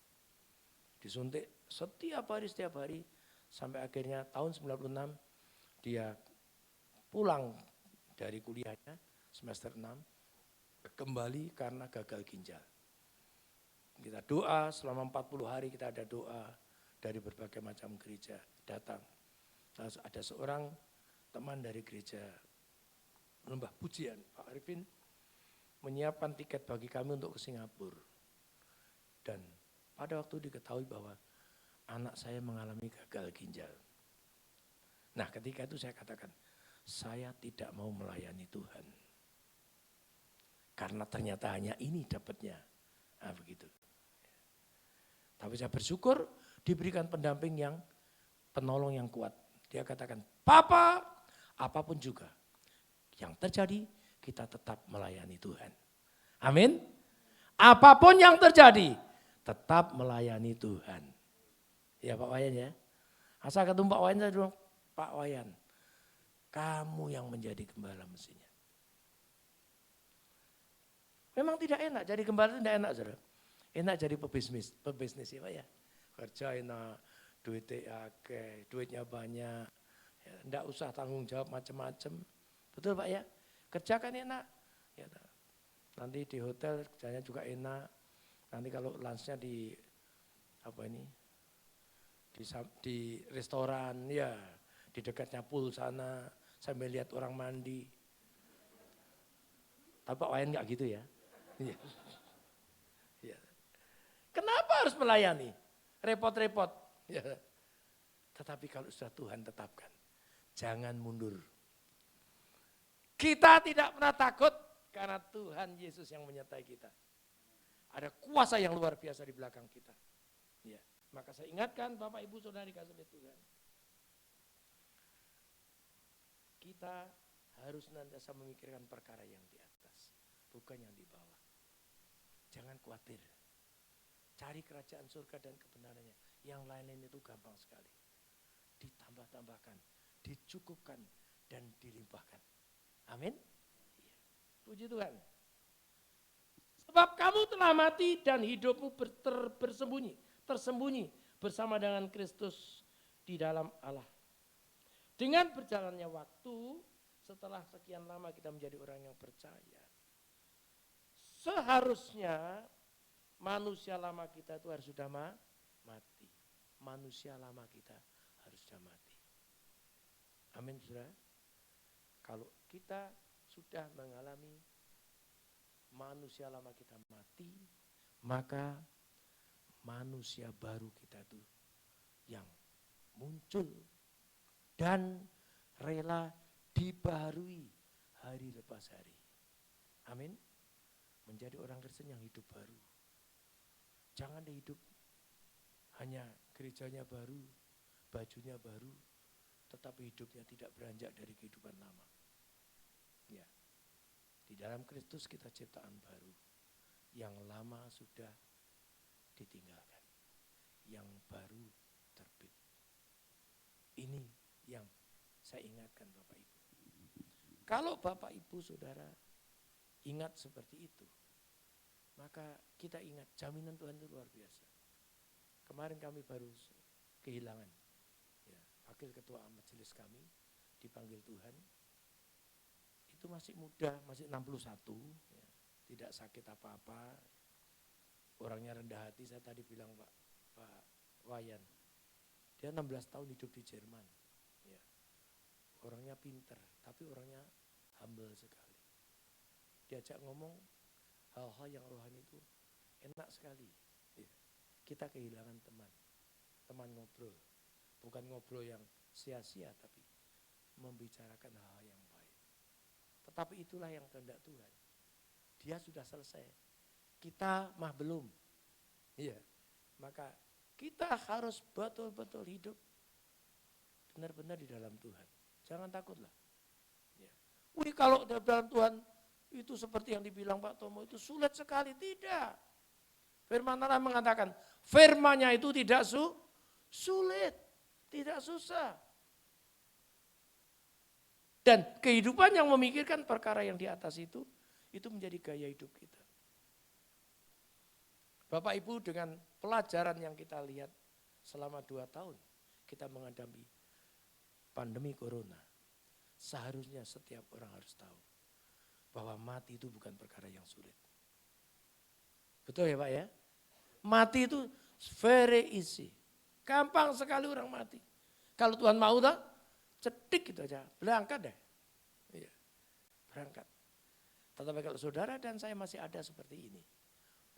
Disuntik setiap hari, sampai akhirnya tahun 96 dia pulang dari kuliahnya semester 6, kembali karena gagal ginjal. Kita doa selama 40 hari, kita ada doa dari berbagai macam gereja datang. Lalu ada seorang teman dari gereja Lembah Pujian, Pak Arifin, menyiapkan tiket bagi kami untuk ke Singapura. Dan pada waktu diketahui bahwa anak saya mengalami gagal ginjal. Nah ketika itu saya katakan, saya tidak mau melayani Tuhan. Karena ternyata hanya ini dapatnya. Nah begitu. Tapi saya bersyukur diberikan pendamping yang penolong yang kuat. Dia katakan, Papa, apapun juga yang terjadi, kita tetap melayani Tuhan. Amin. Apapun yang terjadi, tetap melayani Tuhan. Ya Pak Wayan ya. Asal ketemu Pak Wayan, saya bilang, Pak Wayan, kamu yang menjadi gembala mestinya. Memang tidak enak, jadi gembala itu tidak enak saudara. Enak jadi pebisnis ya Pak ya. Kerja enak, duitnya banyak, ya, enggak usah tanggung jawab macam-macam. Betul Pak ya? Kerja kan enak. Ya, nanti di hotel kerjanya juga enak. Nanti kalau lunchnya di di restoran ya, di dekatnya pool sana sambil lihat orang mandi. Tapi Pak Wayan enggak gitu ya. Ya. Kenapa harus melayani? Repot-repot. Ya. Tetapi kalau sudah Tuhan tetapkan, jangan mundur. Kita tidak pernah takut karena Tuhan Yesus yang menyertai kita. Ada kuasa yang luar biasa di belakang kita. Ya. Maka saya ingatkan Bapak Ibu Saudara dikasih oleh Tuhan. Kita harus senantiasa memikirkan perkara yang di atas. bukan yang di bawah. Jangan khawatir. Cari kerajaan surga dan kebenarannya. Yang lain-lain itu gampang sekali. Ditambah-tambahkan, dicukupkan, dan dilimpahkan. Amin. Iya. Puji Tuhan. Sebab kamu telah mati dan hidupmu tersembunyi bersama dengan Kristus di dalam Allah. Dengan berjalannya waktu, setelah sekian lama kita menjadi orang yang percaya, seharusnya manusia lama kita itu harus sudah mati. Manusia lama kita harus sudah mati. Amin, saudara. Kalau kita sudah mengalami manusia lama kita mati, maka manusia baru kita itu yang muncul dan rela dibaharui hari lepas hari. Amin. Menjadi orang Kristen yang hidup baru. Jangan hidup hanya gerejanya baru, bajunya baru, tetapi hidupnya tidak beranjak dari kehidupan lama. Ya. Di dalam Kristus kita ciptaan baru. Yang lama sudah ditinggalkan. Yang baru terbit. Ini yang saya ingatkan Bapak Ibu. Kalau Bapak Ibu Saudara ingat seperti itu, maka kita ingat jaminan Tuhan itu luar biasa. Kemarin kami baru kehilangan ya, wakil ketua majelis kami, dipanggil Tuhan. Itu masih muda, masih 61, ya, tidak sakit apa-apa. Orangnya rendah hati, saya tadi bilang Pak Wayan. Dia 16 tahun hidup di Jerman. Ya. Orangnya pinter, tapi orangnya humble sekali. Diajak ngomong hal-hal yang rohani itu enak sekali. Ya. Kita kehilangan teman ngobrol. Bukan ngobrol yang sia-sia, tapi membicarakan hal-hal yang baik. Tetapi itulah yang kehendak Tuhan. Dia sudah selesai. Kita mah belum. Iya. Maka kita harus betul-betul hidup benar-benar di dalam Tuhan. Jangan takutlah. Ya. Wih, kalau di dalam Tuhan itu seperti yang dibilang Pak Tomo itu sulit sekali. Tidak. Firman Allah mengatakan, firman-Nya itu tidak sulit, tidak susah. Dan kehidupan yang memikirkan perkara yang di atas itu menjadi gaya hidup kita. Bapak Ibu, dengan pelajaran yang kita lihat selama 2 tahun, kita menghadapi pandemi corona. Seharusnya setiap orang harus tahu bahwa mati itu bukan perkara yang sulit. Betul ya Pak ya? Mati itu very easy. Gampang sekali orang mati. Kalau Tuhan mau tak, cetik gitu aja, berangkat deh. Iya, berangkat. Tetapi kalau saudara dan saya masih ada seperti ini,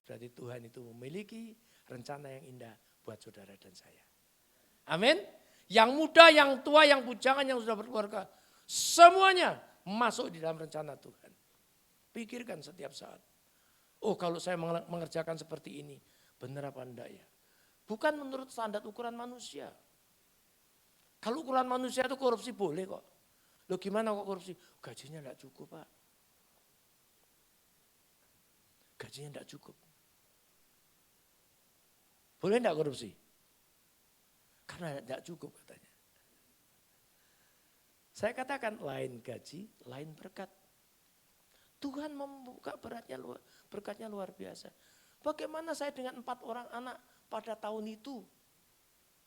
berarti Tuhan itu memiliki rencana yang indah buat saudara dan saya. Amin. Yang muda, yang tua, yang bujangan, yang sudah berkeluarga, semuanya masuk di dalam rencana Tuhan. Pikirkan setiap saat. Oh, kalau saya mengerjakan seperti ini, benar apa enggak ya? Bukan menurut standar ukuran manusia. Kalau ukuran manusia itu korupsi boleh kok. Loh gimana kok korupsi? Gajinya enggak cukup Pak. Gajinya enggak cukup. Boleh enggak korupsi? Karena enggak cukup katanya. Saya katakan lain gaji, lain berkat. Tuhan membuka berkatnya luar biasa. Bagaimana saya dengan 4 orang anak pada tahun itu?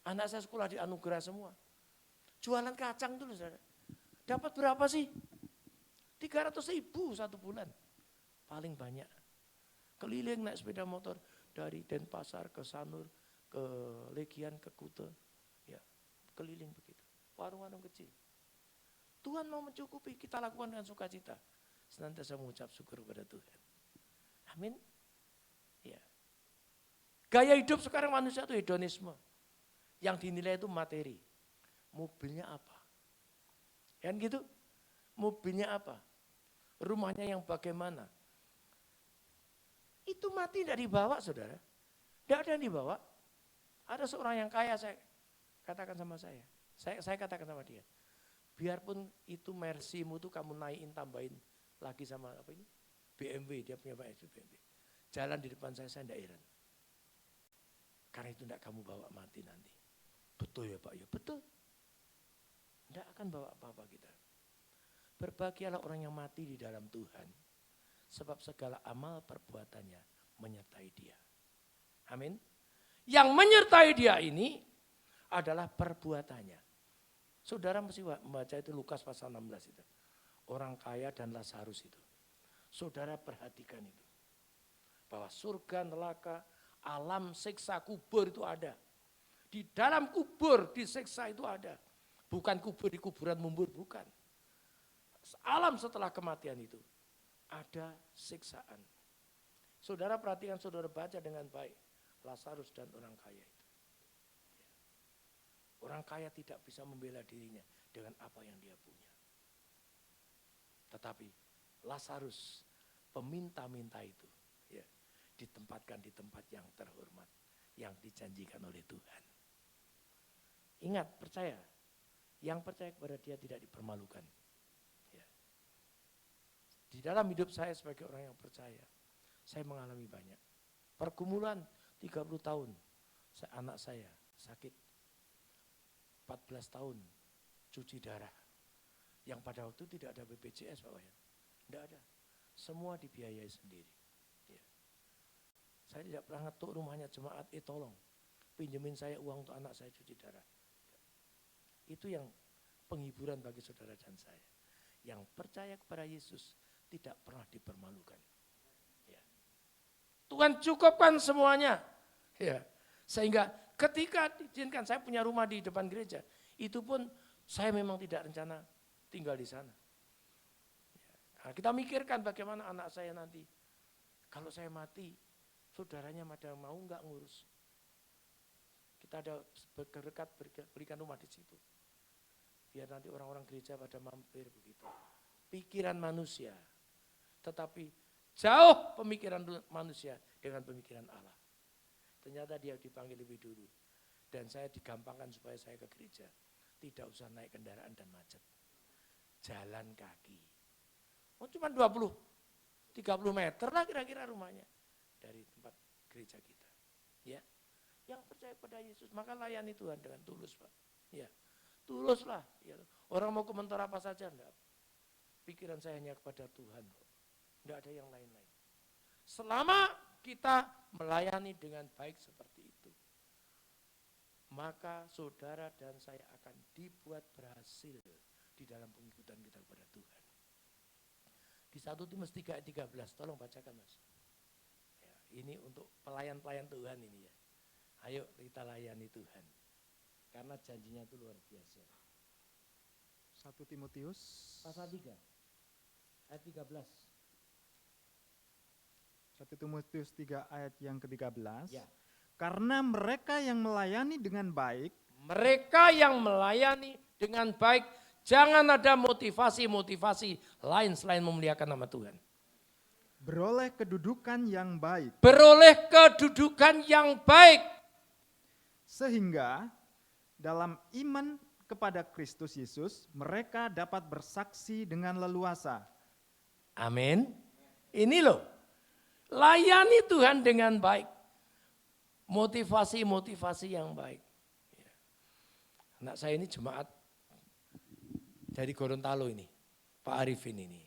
Anak saya sekolah di anugerah semua. Jualan kacang dulu saudara. Dapat berapa sih? 300.000 1 bulan. Paling banyak. Keliling naik sepeda motor dari Denpasar ke Sanur, ke Legian, ke Kute. Ya, keliling begitu. Warung-warung kecil. Tuhan mau mencukupi, kita lakukan dengan sukacita. Senantiasa mengucap syukur kepada Tuhan. Amin. Ya. Gaya hidup sekarang manusia itu hedonisme. Yang dinilai itu materi. Mobilnya apa? Kan gitu? Mobilnya apa? Rumahnya yang bagaimana? Itu mati tidak dibawa saudara. Tidak ada yang dibawa. Ada seorang yang kaya, saya katakan sama saya. Saya katakan sama dia. Biarpun itu Mercy-mu tuh kamu naikin, tambahin lagi sama apa ini? BMW, dia punya banyak BMW. Jalan di depan saya tidak heran. Karena itu tidak kamu bawa mati nanti. Betul ya Pak, ya betul. Tidak akan bawa apa-apa kita. Berbahagialah orang yang mati di dalam Tuhan. Sebab segala amal perbuatannya menyertai dia. Amin. Yang menyertai dia ini adalah perbuatannya. Saudara mesti membaca itu Lukas pasal 16 itu. Orang kaya dan Lazarus itu. Saudara perhatikan itu. Bahwa surga, neraka, alam siksa kubur itu ada. Di dalam kubur disiksa itu ada. Bukan kubur di kuburan mumbur, bukan. Alam setelah kematian itu ada siksaan. Saudara perhatikan, saudara baca dengan baik. Lazarus dan orang kaya itu. Orang kaya tidak bisa membela dirinya dengan apa yang dia punya. Tetapi Lazarus, peminta-minta itu, ya, ditempatkan di tempat yang terhormat, yang dijanjikan oleh Tuhan. Ingat, percaya, yang percaya kepada dia tidak dipermalukan. Ya. Di dalam hidup saya sebagai orang yang percaya, saya mengalami banyak. Pergumulan 30 tahun, anak saya sakit. 14 tahun cuci darah. Yang pada waktu tidak ada BPJS Pak Wayan. Tidak ada. Semua dibiayai sendiri. Ya. Saya tidak pernah ngetuk rumahnya jemaat, tolong pinjemin saya uang untuk anak saya cuci darah. Itu yang penghiburan bagi saudara dan saya. Yang percaya kepada Yesus tidak pernah dipermalukan. Ya. Tuhan cukupkan semuanya. Ya. Sehingga ketika diizinkan saya punya rumah di depan gereja, itu pun saya memang tidak rencana tinggal di sana. Nah, kita mikirkan bagaimana anak saya nanti. Kalau saya mati, saudaranya mau nggak ngurus. Kita ada berdekat berikan rumah di situ. Biar nanti orang-orang gereja pada mampir begitu. Pikiran manusia. Tetapi jauh pemikiran manusia dengan pemikiran Allah. Ternyata dia dipanggil lebih dulu. Dan saya digampangkan supaya saya ke gereja. Tidak usah naik kendaraan dan macet. Jalan kaki. Oh cuma 20-30 meter lah kira-kira rumahnya. Dari tempat gereja kita. Ya. Yang percaya pada Yesus, maka layani Tuhan dengan tulus Pak. Ya. Tuluslah. Ya. Orang mau komentar apa saja enggak. Pikiran saya hanya kepada Tuhan. Enggak ada yang lain-lain. Selama kita melayani dengan baik seperti itu, maka saudara dan saya akan dibuat berhasil di dalam pengikutan kita kepada Tuhan. Di 1 Timotius 3 ayat 13, tolong bacakan Mas. Ya, ini untuk pelayan-pelayan Tuhan ini ya. Ayo kita layani Tuhan. Karena janjinya itu luar biasa. 1 Timotius Pasal 3 ayat 13. 1 Timotius 3 ayat yang ke-13. Ya. Karena mereka yang melayani dengan baik, Mereka yang melayani dengan baik, jangan ada motivasi-motivasi lain selain memuliakan nama Tuhan. beroleh kedudukan yang baik, Beroleh kedudukan yang baik. sehingga dalam iman kepada Kristus Yesus, mereka dapat bersaksi dengan leluasa. Amin. Ini loh, layani Tuhan dengan baik. Motivasi-motivasi yang baik. Ya. Anak saya ini jemaat dari Gorontalo ini, Pak Arifin ini.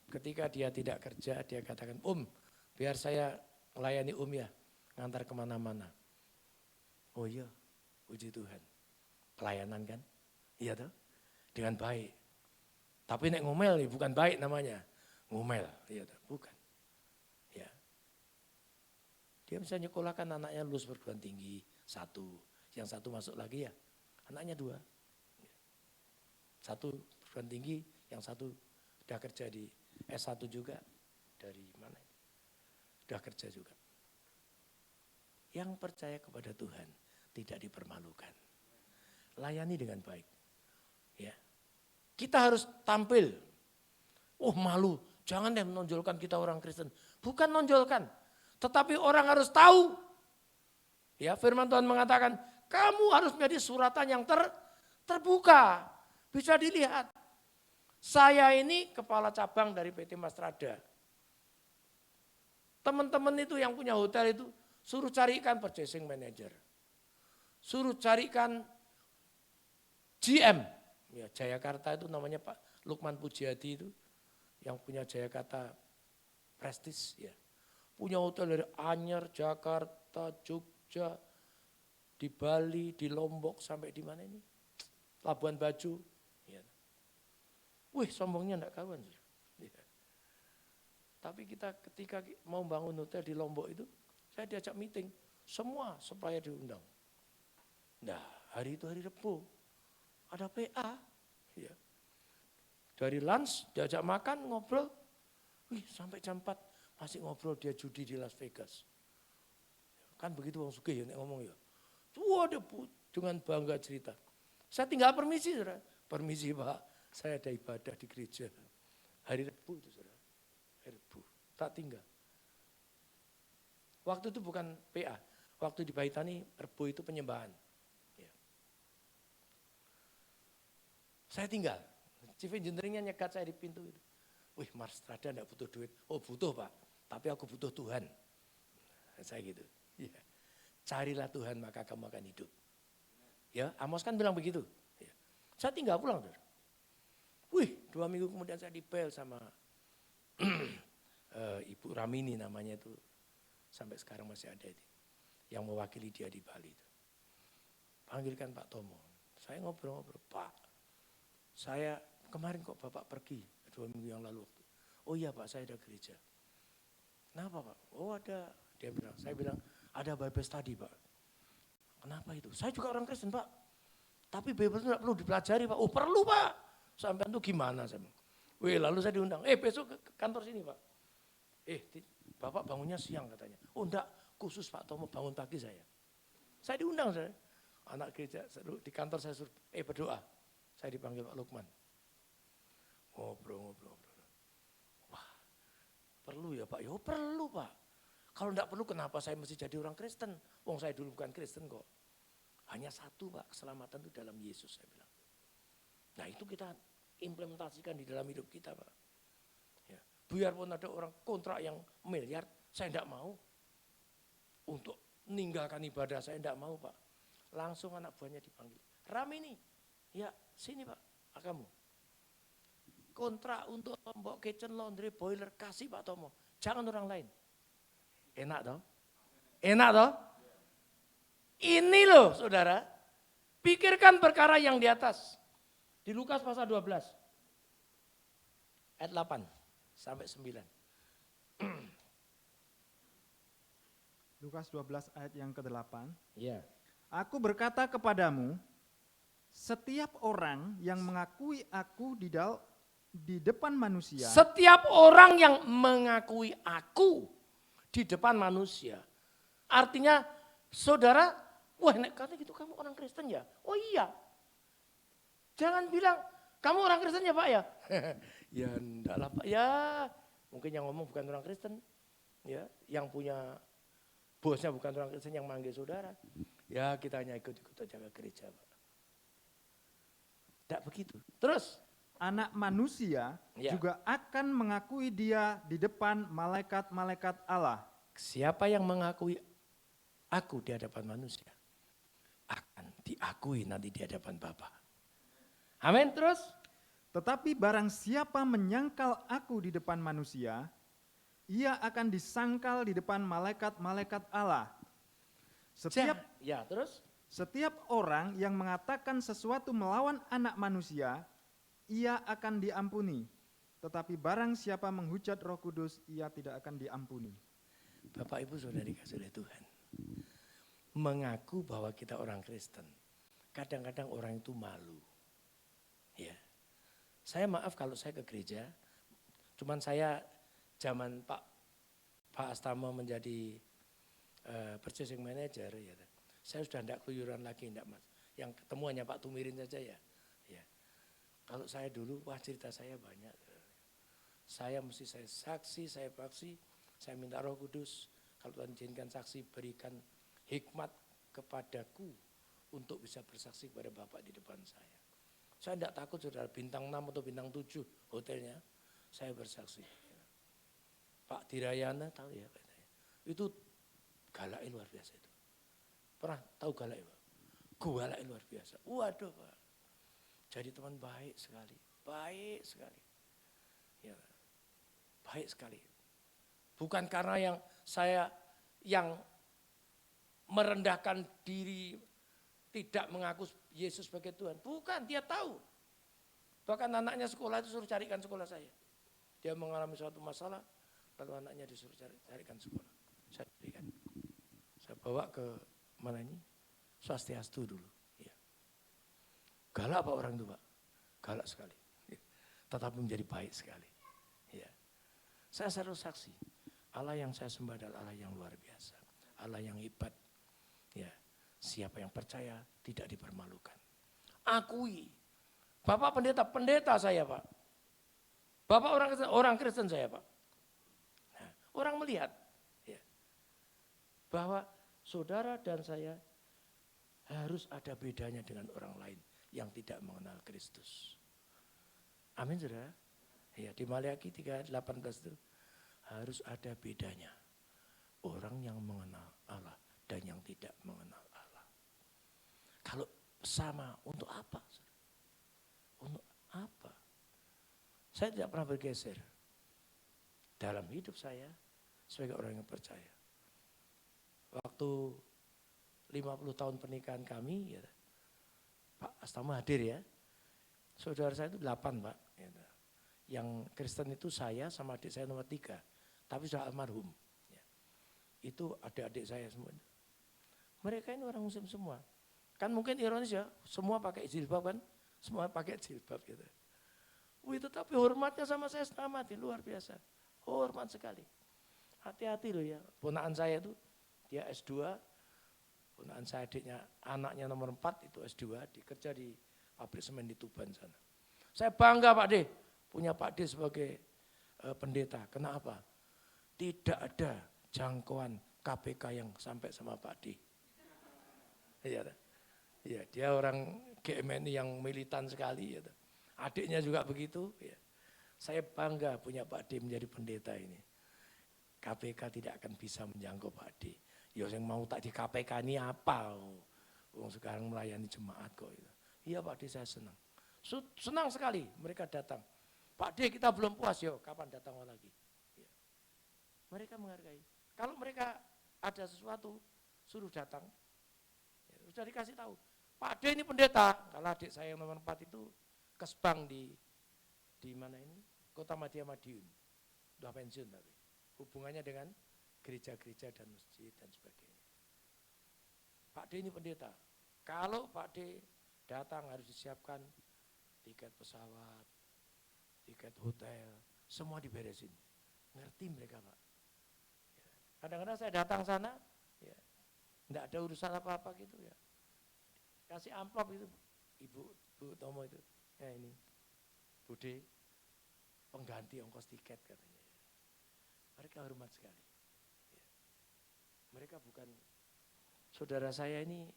Ketika dia tidak kerja, dia katakan, biar saya melayani ya, ngantar kemana-mana. Oh iya, puji Tuhan. Pelayanan kan? Iya toh? Dengan baik. Tapi nek ngomel bukan baik namanya. Ngomel, iya toh? Bukan. Ya. Dia bisa nyekolahkan anaknya lulus perguruan tinggi, 1. Yang 1 masuk lagi ya, anaknya 2. 1 perguruan tinggi, yang 1 sudah kerja di S1 juga. Dari mana? Sudah kerja juga. Yang percaya kepada Tuhan tidak dipermalukan. Layani dengan baik. Ya. Kita harus tampil. Malu, jangan deh menonjolkan kita orang Kristen. Bukan nonjolkan, tetapi orang harus tahu. Ya, firman Tuhan mengatakan, kamu harus menjadi suratan yang terbuka. Bisa dilihat. Saya ini kepala cabang dari PT Mastrada. Teman-teman itu yang punya hotel itu suruh carikan purchasing manager. Suruh carikan GM. Ya, Jayakarta itu namanya Pak Lukman Pujiadi itu yang punya Jayakarta Prestige ya. Punya hotel dari Anyer, Jakarta, Jogja, di Bali, di Lombok sampai di mana ini? Labuan Bajo. Ya. Wih, sombongnya enggak kawan. Ya. Tapi kita ketika mau bangun hotel di Lombok itu, saya diajak meeting, semua supplier diundang. Nah, hari itu hari Rebo, ada PA, ya. Dari lunch diajak makan, ngobrol, wih sampai jam 4 masih ngobrol dia judi di Las Vegas. Kan begitu orang sugih ya ngomong ya. Waduh, dengan bangga cerita. Saya tinggal permisi, saudara. Permisi Pak, saya ada ibadah di gereja. Hari Rebo itu saudara, hari Rebo, tak tinggal. Waktu itu bukan PA, waktu di Baitani Rebo itu penyembahan. Ya. Saya tinggal, chief engineeringnya nyegat saya di pintu itu. Wih, Mars Strada enggak butuh duit. Oh butuh Pak, tapi aku butuh Tuhan. Saya gitu. Ya. Carilah Tuhan maka kamu akan hidup. Ya, Amos kan bilang begitu. Ya. Saya tinggal pulang. Saudara. Wih, 2 minggu kemudian saya dipel sama Ibu Ramini namanya itu. Sampai sekarang masih ada itu. Yang mewakili dia di Bali itu. Panggilkan Pak Tomo. Saya ngobrol-ngobrol, Pak. Saya kemarin kok Bapak pergi 2 minggu yang lalu. Oh iya Pak, saya ada gereja. Kenapa Pak? Oh ada. Dia bilang, saya bilang ada Bible study Pak. Kenapa itu? Saya juga orang Kristen Pak. Tapi Bible itu tidak perlu dipelajari Pak. Oh perlu Pak. Sampai itu gimana? Wih lalu saya diundang. Besok ke kantor sini Pak. Bapak bangunnya siang katanya. Oh enggak, khusus Pak Tomo bangun pagi saya. Saya diundang saya. Anak gereja di kantor saya suruh berdoa. Saya dipanggil Pak Lukman. Ngobrol. Wah, perlu ya Pak? Ya perlu Pak. Kalau enggak perlu kenapa saya mesti jadi orang Kristen? Wong saya dulu bukan Kristen kok. Hanya satu Pak, keselamatan itu dalam Yesus saya bilang. Nah itu kita implementasikan di dalam hidup kita Pak. Ya. Biarpun ada orang kontrak yang miliar, saya enggak mau. Untuk meninggalkan ibadah saya enggak mau Pak. Langsung anak buahnya dipanggil. Ramini, ya sini Pak, kamu. Kontrak untuk mbok kitchen laundry boiler kasih Pak Tomo. Jangan orang lain. Enak toh? Enak toh? Ini loh saudara, pikirkan perkara yang di atas. Di Lukas pasal 12, ayat 8 sampai 9. Lukas 12 ayat yang ke-8. Iya. Aku berkata kepadamu, setiap orang yang mengakui aku di depan manusia. Setiap orang yang mengakui aku di depan manusia. Artinya saudara, wah nek kata gitu kamu orang Kristen ya? Oh iya. Jangan bilang kamu orang Kristen ya Pak ya? Ya enggak lah Pak ya. Mungkin yang ngomong bukan orang Kristen. Ya, yang punya bosnya bukan orang Kristen yang manggil saudara. Ya kita hanya ikut-ikut aja ke gereja Pak. Tidak begitu. Terus Anak manusia juga akan mengakui dia di depan malaikat-malaikat Allah. Siapa yang mengakui aku di hadapan manusia akan diakui nanti di hadapan Bapa. Amin. Terus Tetapi barang siapa menyangkal aku di depan manusia, ia akan disangkal di depan malaikat-malaikat Allah. Setiap orang yang mengatakan sesuatu melawan anak manusia, ia akan diampuni. Tetapi barang siapa menghujat Roh Kudus, ia tidak akan diampuni. Bapak Ibu Saudari kasih oleh Tuhan, mengaku bahwa kita orang Kristen, kadang-kadang orang itu malu. Ya, saya maaf kalau saya ke gereja, cuman saya zaman Pak Astama menjadi purchasing manager, ya, saya sudah tidak keluyuran lagi, enggak Mas. Yang ketemu hanya Pak Tumirin saja ya. Kalau saya dulu, wah cerita saya banyak. Saya saksi, saya minta Roh Kudus. Kalau Tuhan izinkan saksi, berikan hikmat kepadaku untuk bisa bersaksi kepada Bapak di depan saya. Saya tidak takut saudara, bintang 6 atau bintang 7 hotelnya, saya bersaksi. Pak Dirayana tahu ya, Itu galaknya luar biasa itu. Pernah tahu galaknya Pak? Galaknya luar biasa. Waduh Pak. Jadi teman baik sekali. Baik sekali. Ya, baik sekali. Bukan karena saya yang merendahkan diri, tidak mengaku Yesus sebagai Tuhan. Bukan, dia tahu. Bahkan anaknya sekolah itu suruh carikan sekolah saya. Dia mengalami suatu masalah, lalu anaknya disuruh carikan sekolah. Saya berikan. Saya bawa ke mana ini? Swastiastu dulu. Ya. Galak Pak orang itu Pak. Galak sekali. Tetapi menjadi baik sekali. Ya. Saya selalu saksi. Allah yang saya sembah adalah Allah yang luar biasa. Allah yang hebat. Ya. Siapa yang percaya tidak dipermalukan. Akui. Bapak pendeta saya Pak. Bapak orang Kristen saya Pak. Nah, orang melihat. Ya. Bahwa saudara dan saya harus ada bedanya dengan orang lain yang tidak mengenal Kristus. Amin saudara. Ya, di Maliaki 3:18 itu harus ada bedanya. Orang yang mengenal Allah dan yang tidak mengenal Allah. Kalau sama untuk apa? Untuk apa? Saya tidak pernah bergeser dalam hidup saya sebagai orang yang percaya. Waktu 50 tahun pernikahan kami, ya, Pak Astama hadir ya. Saudara saya itu 8 Pak. Ya, yang Kristen itu saya sama adik saya nomor 3. Tapi sudah almarhum. Ya. Itu adik-adik saya semua. Mereka ini orang muslim semua. Kan mungkin ironis ya, semua pakai jilbab kan. Semua pakai jilbab gitu. Wih, tetapi hormatnya sama saya setengah mati, luar biasa. Hormat sekali. Hati-hati loh ya. Ponakan saya itu, dia S2. Ponakan saya anaknya nomor 4 itu S2, dikerja di pabrik semen di Tuban sana. Saya bangga Pak D, punya Pak D sebagai pendeta. Kenapa? Tidak ada jangkauan KPK yang sampai sama Pak D. Iya, ya, dia orang GMNI yang militan sekali. Ya. Adiknya juga begitu. Ya. Saya bangga punya Pak D menjadi pendeta ini. KPK tidak akan bisa menjangkau Pak D. Ya yang mau tak di KPK ini apa? Sekarang melayani jemaat kok. Iya Pak D saya senang. Senang sekali mereka datang. Pak D kita belum puas, yo kapan datang lagi? Ya. Mereka menghargai. Kalau mereka ada sesuatu, suruh datang. Ya, sudah dikasih tahu. Pak D ini pendeta. Kalau adik saya yang nomor 4 itu kesbang di mana ini? Kota Madiun. Sudah pensiun tapi. Hubungannya dengan gereja-gereja dan masjid dan sebagainya. Pak D ini pendeta. Kalau Pak D datang harus disiapkan tiket pesawat, tiket hotel, semua diberesin. Ngerti mereka Pak. Ya. Kadang-kadang saya datang sana, ya, enggak ada urusan apa-apa gitu ya. Kasih amplop itu, Ibu Tomo itu, ya ini, Bude, pengganti ongkos tiket katanya. Mereka hormat sekali. Ya. Mereka bukan, saudara saya ini,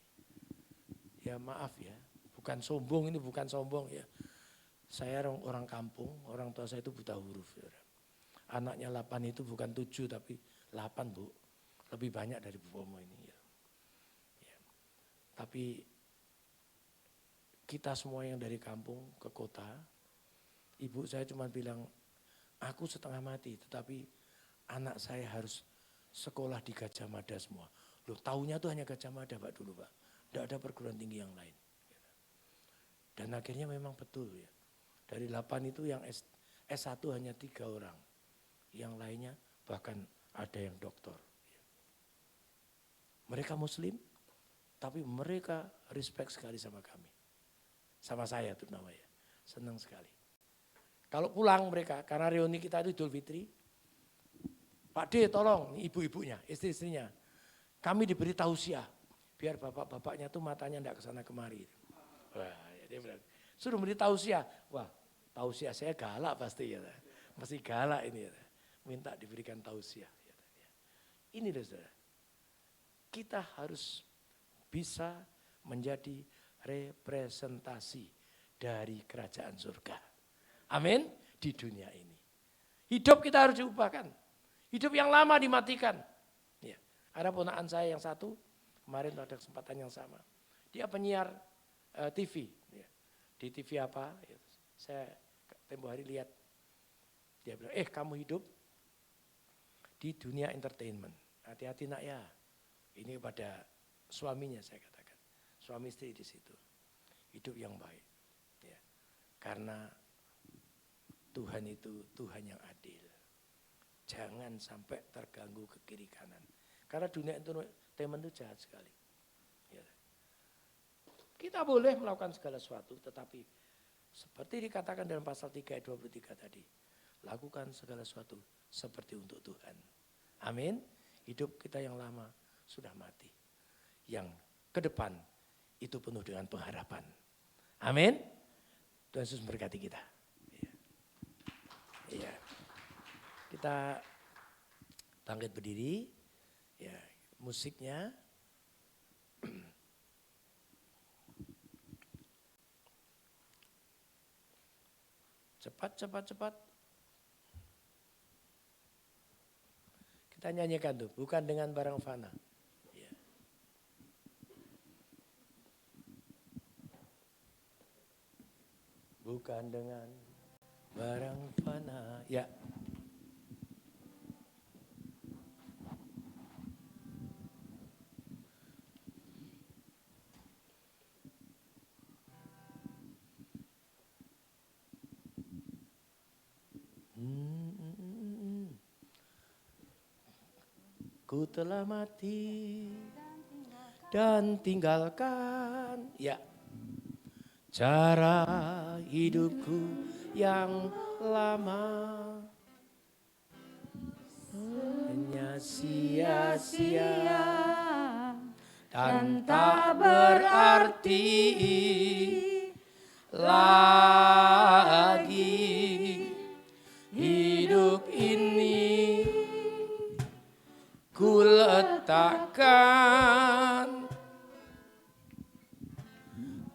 ya maaf ya, bukan sombong ini, bukan sombong ya. Saya orang kampung, orang tua saya itu buta huruf. Ya. Anaknya 8 itu bukan 7 tapi 8 Bu. Lebih banyak dari Bu Pomo ini. Ya. Ya. Tapi kita semua yang dari kampung ke kota, ibu saya cuma bilang, aku setengah mati tetapi anak saya harus sekolah di Gajah Mada semua. Loh taunya tuh hanya Gajah Mada Pak dulu Pak. Tidak ada perguruan tinggi yang lain. Dan akhirnya memang betul ya. Dari 8 itu yang S1 hanya 3 orang. Yang lainnya bahkan ada yang doktor. Mereka muslim, tapi mereka respect sekali sama kami. Sama saya tuh namanya. Senang sekali. Kalau pulang mereka, karena reuni kita itu Idul Fitri, Pak D tolong ibu-ibunya, istri-istrinya. Kami diberi tausiah, biar bapak-bapaknya tuh matanya enggak kesana kemari. Wah, ya dia bilang, suruh beri tausiah. Wah, tausiah saya galak pasti ya. Mesti galak ini ya. Minta diberikan tausiah. Ini loh saudara. Kita harus bisa menjadi representasi dari kerajaan surga. Amin. Di dunia ini. Hidup kita harus diubahkan. Hidup yang lama dimatikan. Ada ponakan saya yang satu, kemarin ada kesempatan yang sama. Dia penyiar TV. Ya. Di TV apa, ya. Saya tempo hari lihat. Dia bilang, kamu hidup di dunia entertainment. Hati-hati nak ya. Ini pada suaminya saya katakan. Suami istri di situ. Hidup yang baik. Ya. Karena Tuhan itu Tuhan yang adil. Jangan sampai terganggu ke kiri kanan. Karena dunia entertainment itu jahat sekali. Ya. Kita boleh melakukan segala sesuatu, tetapi seperti dikatakan dalam pasal 3 ayat 23 tadi. Lakukan segala sesuatu seperti untuk Tuhan. Amin. Hidup kita yang lama sudah mati. Yang ke depan itu penuh dengan pengharapan. Amin. Tuhan Yesus memberkati kita. Iya. Kita bangkit berdiri. Ya, musiknya. Cepat. Kita nyanyikan tuh, bukan dengan barang fana. Ya. Bukan dengan barang fana. Ya. Ku telah mati dan tinggalkan ya cara hidupku yang lama, hanya sia-sia dan tak berarti lagi hidup ini. Ku letakkan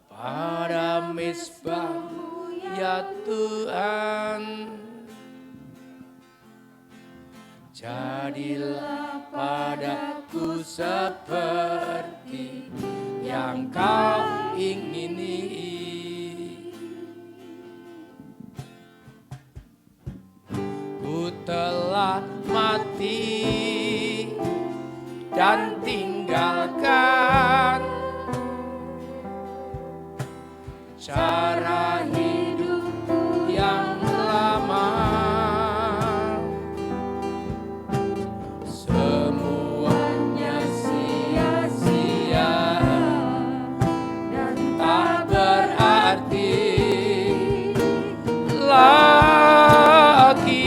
pada mezbah-Mu ya Tuhan. Jadilah padaku seperti yang Kau ingini. Ku telah mati dan tinggalkan cara hidupku yang lama. Semuanya sia-sia dan tak berarti lagi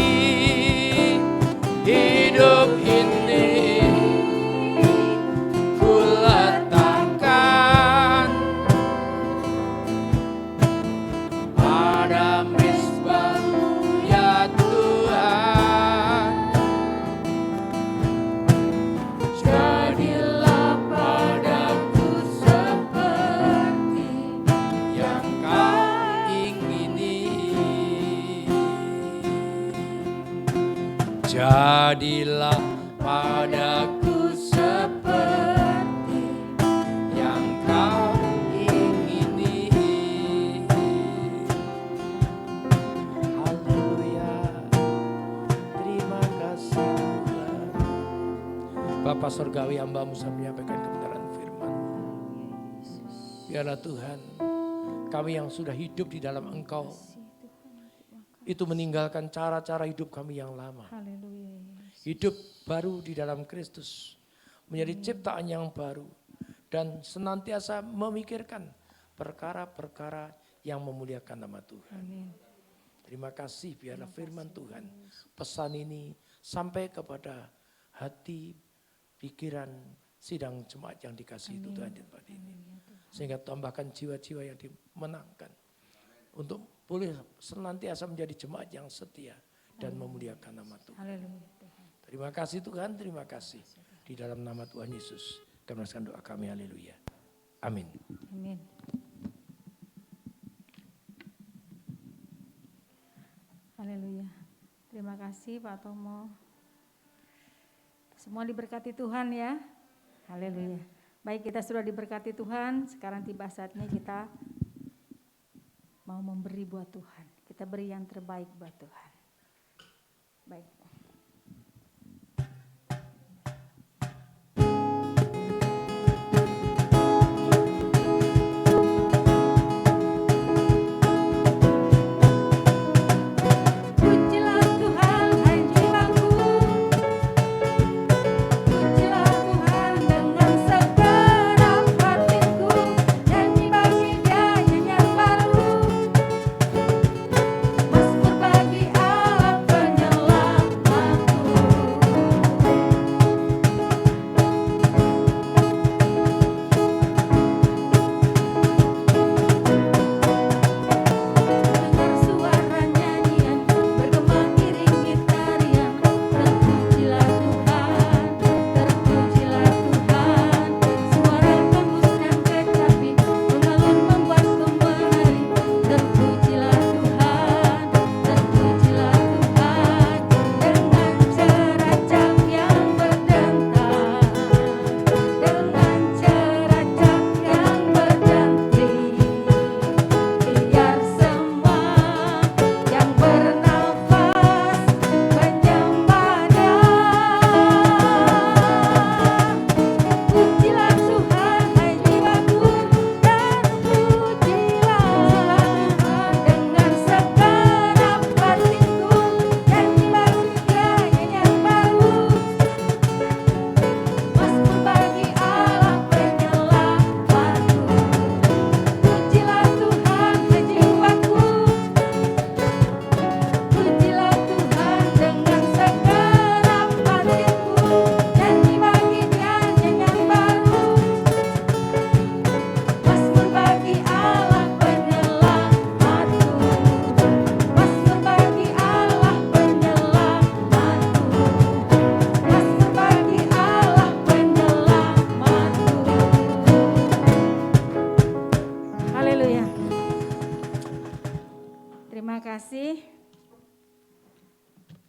hidup ini. Jadilah padaku seperti yang Kau ingini. Haleluya. Terima kasih Tuhan. Bapa Surgawi, hamba-Mu saya menyampaikan kebenaran firman. Biarlah Tuhan, kami yang sudah hidup di dalam Engkau, itu meninggalkan cara-cara hidup kami yang lama. Haleluya. Hidup baru di dalam Kristus. Menjadi ciptaan yang baru. Dan senantiasa memikirkan perkara-perkara yang memuliakan nama Tuhan. Amin. Terima kasih biarlah firman Tuhan. Pesan ini sampai kepada hati, pikiran, sidang jemaat yang dikasihi Tuhan di tempat ini. Sehingga tambahkan jiwa-jiwa yang dimenangkan. Untuk boleh senantiasa menjadi jemaat yang setia dan memuliakan nama Tuhan. Haleluya. Terima kasih Tuhan, terima kasih. Di dalam nama Tuhan Yesus, kami meneruskan doa kami, haleluya. Amin. Amin. Haleluya. Terima kasih Pak Tomo. Semua diberkati Tuhan ya. Haleluya. Baik, kita sudah diberkati Tuhan, sekarang tiba saatnya kita mau memberi buat Tuhan. Kita beri yang terbaik buat Tuhan. Baik.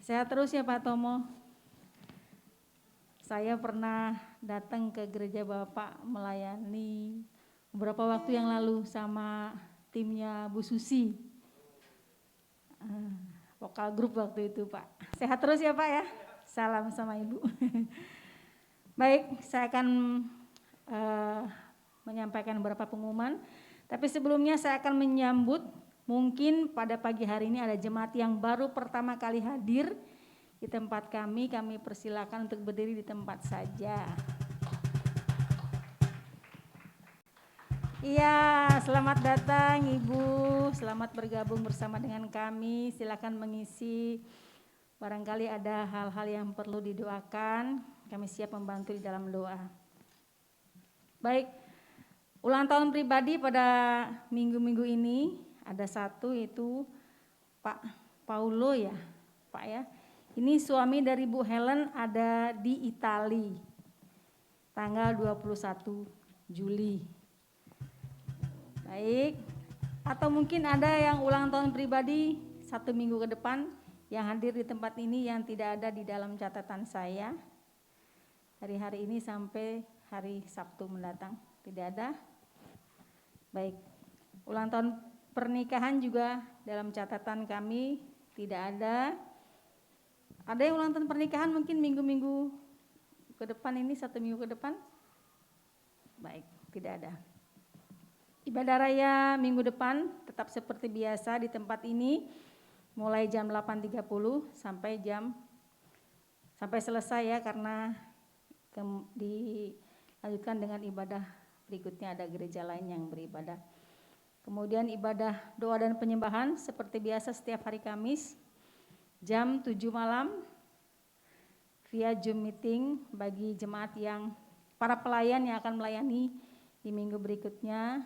Sehat terus ya Pak Tomo. Saya pernah datang ke gereja Bapak melayani beberapa waktu yang lalu sama timnya Bu Susi. Vokal grup waktu itu Pak. Sehat terus ya Pak ya. Salam sama Ibu. Baik, saya akan menyampaikan beberapa pengumuman. Tapi sebelumnya saya akan menyambut, mungkin pada pagi hari ini ada jemaat yang baru pertama kali hadir di tempat kami persilakan untuk berdiri di tempat saja. Iya, selamat datang Ibu, selamat bergabung bersama dengan kami, silakan mengisi, barangkali ada hal-hal yang perlu didoakan, kami siap membantu di dalam doa. Baik, ulang tahun pribadi pada minggu-minggu ini, ada satu itu Pak Paulo ya, Pak ya. Ini suami dari Bu Helen ada di Itali, tanggal 21 Juli. Baik, atau mungkin ada yang ulang tahun pribadi 1 minggu ke depan yang hadir di tempat ini yang tidak ada di dalam catatan saya. Dari hari ini sampai hari Sabtu mendatang, tidak ada. Baik, ulang tahun pernikahan juga dalam catatan kami tidak ada. Ada yang ulang tahun pernikahan mungkin minggu-minggu ke depan ini, 1 minggu ke depan? Baik, tidak ada. Ibadah raya minggu depan tetap seperti biasa di tempat ini, mulai jam 8.30 sampai selesai ya, karena dilanjutkan dengan ibadah berikutnya, ada gereja lain yang beribadah. Kemudian ibadah doa dan penyembahan seperti biasa setiap hari Kamis jam 7 malam via Zoom meeting bagi jemaat yang para pelayan yang akan melayani di minggu berikutnya.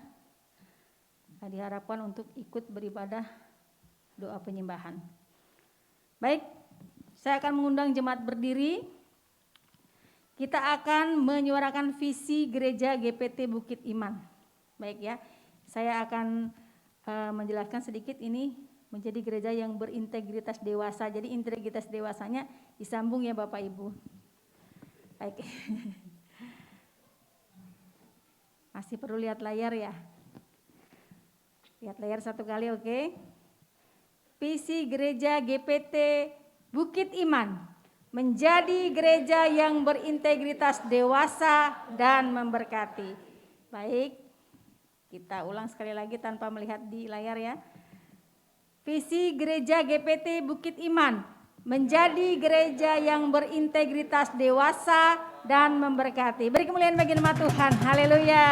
Diharapkan untuk ikut beribadah doa penyembahan. Baik, saya akan mengundang jemaat berdiri. Kita akan menyuarakan visi gereja GPT Bukit Iman. Baik ya, saya akan menjelaskan sedikit, ini menjadi gereja yang berintegritas dewasa. Jadi integritas dewasanya disambung ya Bapak Ibu. Baik. Masih perlu lihat layar ya. Lihat layar satu kali, oke. Visi Gereja GPT Bukit Iman menjadi gereja yang berintegritas, dewasa, dan memberkati. Baik, kita ulang sekali lagi tanpa melihat di layar ya. Visi Gereja GPT Bukit Iman menjadi gereja yang berintegritas, dewasa, dan memberkati. Beri kemuliaan bagi nama Tuhan. Haleluya.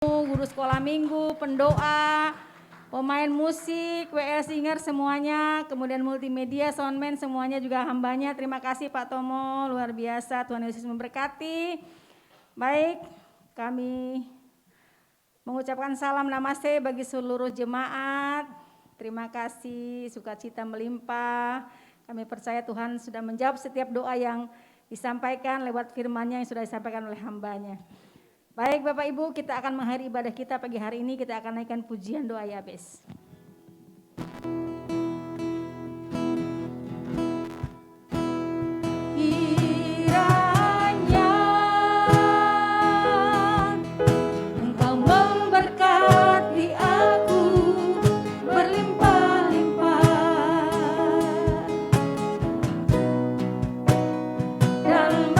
Guru sekolah minggu, pendoa, pemain musik, WL singer semuanya, kemudian multimedia, soundman semuanya juga hambanya. Terima kasih Pak Tomo, luar biasa, Tuhan Yesus memberkati. Baik, kami mengucapkan salam namaste bagi seluruh jemaat. Terima kasih, sukacita melimpah. Kami percaya Tuhan sudah menjawab setiap doa yang disampaikan lewat firman-Nya yang sudah disampaikan oleh hambanya. Baik Bapak Ibu, kita akan mengakhiri ibadah kita pagi hari ini. Kita akan naikkan pujian doa Yabes. Kiranya Engkau memberkati aku berlimpah-limpah dan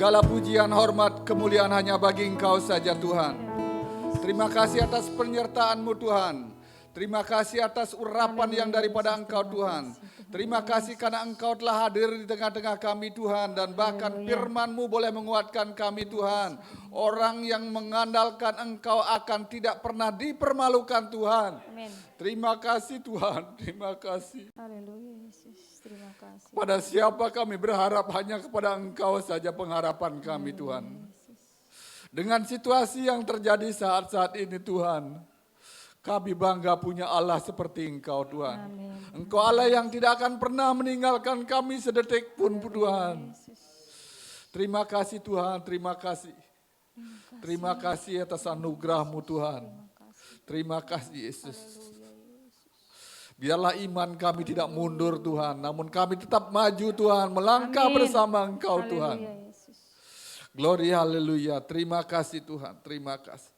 Segala pujian, hormat, kemuliaan hanya bagi Engkau saja Tuhan. Terima kasih atas penyertaan-Mu Tuhan. Terima kasih atas urapan yang daripada Engkau Tuhan. Terima kasih karena Engkau telah hadir di tengah-tengah kami Tuhan. Dan bahkan firman-Mu boleh menguatkan kami Tuhan. Orang yang mengandalkan Engkau akan tidak pernah dipermalukan Tuhan. Amin. Terima kasih Tuhan, terima kasih. Haleluya Yesus, terima kasih. Pada siapa kami berharap, hanya kepada Engkau saja pengharapan kami Tuhan. Dengan situasi yang terjadi saat-saat ini Tuhan, kami bangga punya Allah seperti Engkau Tuhan. Amin. Engkau Allah yang tidak akan pernah meninggalkan kami sedetik pun Tuhan. Terima kasih Tuhan, terima kasih. Terima kasih atas anugerah-Mu Tuhan. Terima kasih Yesus. Biarlah iman kami tidak mundur Tuhan, namun kami tetap maju Tuhan, melangkah Amin. bersama Engkau Haleluya, Tuhan. Yesus. Glory haleluya. Terima kasih Tuhan, terima kasih.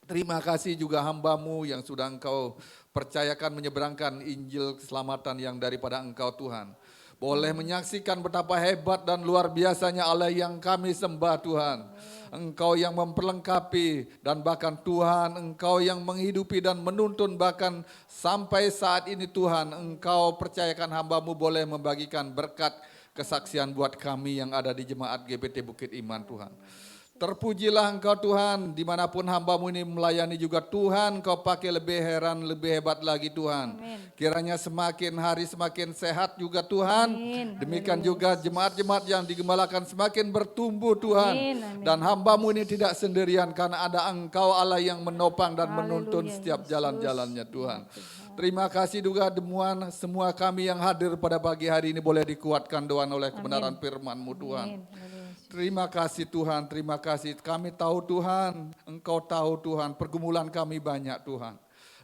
Terima kasih juga hamba-Mu yang sudah Engkau percayakan menyeberangkan Injil keselamatan yang daripada Engkau Tuhan. Boleh menyaksikan betapa hebat dan luar biasanya Allah yang kami sembah Tuhan. Engkau yang memperlengkapi dan bahkan Tuhan Engkau yang menghidupi dan menuntun bahkan sampai saat ini Tuhan Engkau percayakan hamba-Mu boleh membagikan berkat kesaksian buat kami yang ada di jemaat GBT Bukit Iman Tuhan. Terpujilah Engkau Tuhan, dimanapun hamba-Mu ini melayani juga Tuhan, Kau pakai lebih heran, lebih hebat lagi Tuhan. Amin. Kiranya semakin hari semakin sehat juga Tuhan. Amin. Demikian juga jemaat-jemaat yang digembalakan semakin bertumbuh Tuhan. Amin. Amin. Dan hamba-Mu ini tidak sendirian karena ada Engkau Allah yang menopang dan menuntun Haleluya, setiap Yesus. jalan-jalannya Tuhan. Terima kasih juga semua kami yang hadir pada pagi hari ini boleh dikuatkan Tuhan oleh kebenaran firman-Mu Tuhan. Amin. Haleluya. Terima kasih Tuhan, terima kasih. Kami tahu Tuhan, Engkau tahu Tuhan, pergumulan kami banyak Tuhan.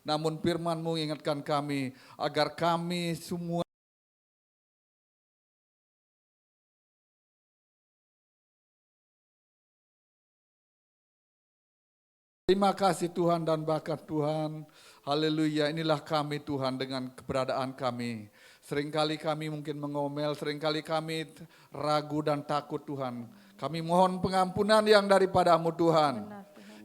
Namun firman-Mu ingatkan kami agar kami semua terima kasih Tuhan dan bakat Tuhan. Haleluya, inilah kami Tuhan dengan keberadaan kami. Seringkali kami mungkin mengomel, seringkali kami ragu dan takut Tuhan. Kami mohon pengampunan yang daripada-Mu Tuhan.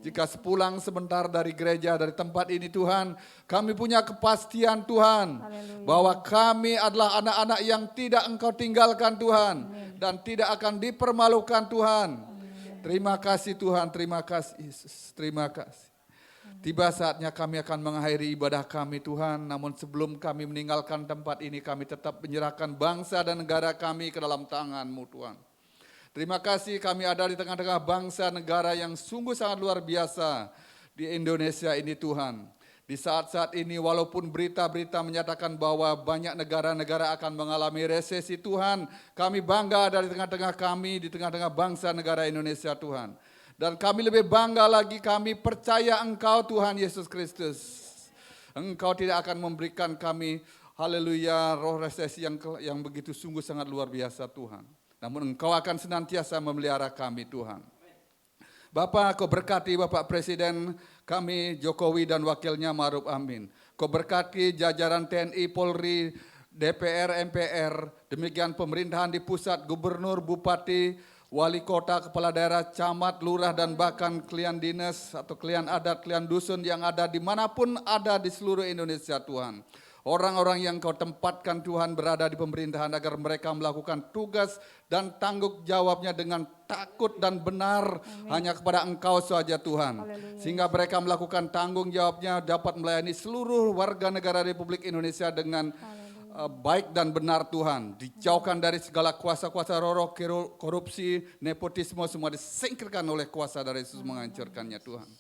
Jika sepulang sebentar dari gereja, dari tempat ini Tuhan, kami punya kepastian Tuhan. Bahwa kami adalah anak-anak yang tidak Engkau tinggalkan Tuhan. Dan tidak akan dipermalukan Tuhan. Terima kasih Tuhan, terima kasih Yesus, terima kasih. Tiba saatnya kami akan mengakhiri ibadah kami Tuhan, namun sebelum kami meninggalkan tempat ini kami tetap menyerahkan bangsa dan negara kami ke dalam tangan-Mu Tuhan. Terima kasih kami ada di tengah-tengah bangsa negara yang sungguh sangat luar biasa di Indonesia ini Tuhan. Di saat-saat ini walaupun berita-berita menyatakan bahwa banyak negara-negara akan mengalami resesi Tuhan, kami bangga ada di tengah-tengah kami, di tengah-tengah bangsa negara Indonesia Tuhan. Dan kami lebih bangga lagi kami percaya Engkau Tuhan Yesus Kristus. Engkau tidak akan memberikan kami haleluya roh resesi yang begitu sungguh sangat luar biasa Tuhan. Namun Engkau akan senantiasa memelihara kami Tuhan. Bapak, Kau berkati Bapak Presiden kami Jokowi dan wakilnya Ma'ruf Amin. Kau berkati jajaran TNI, Polri, DPR, MPR, demikian pemerintahan di pusat, gubernur, bupati, wali kota, kepala daerah, camat, lurah, dan bahkan klien dinas atau klien adat, klien dusun yang ada dimanapun ada di seluruh Indonesia Tuhan. Orang-orang yang Kau tempatkan Tuhan berada di pemerintahan agar mereka melakukan tugas dan tanggung jawabnya dengan takut dan benar hanya kepada Engkau saja Tuhan. Sehingga mereka melakukan tanggung jawabnya dapat melayani seluruh warga negara Republik Indonesia dengan baik dan benar Tuhan. Dijauhkan dari segala kuasa-kuasa roh, korupsi, nepotisme semua disingkirkan oleh kuasa dari Yesus menghancurkannya Tuhan.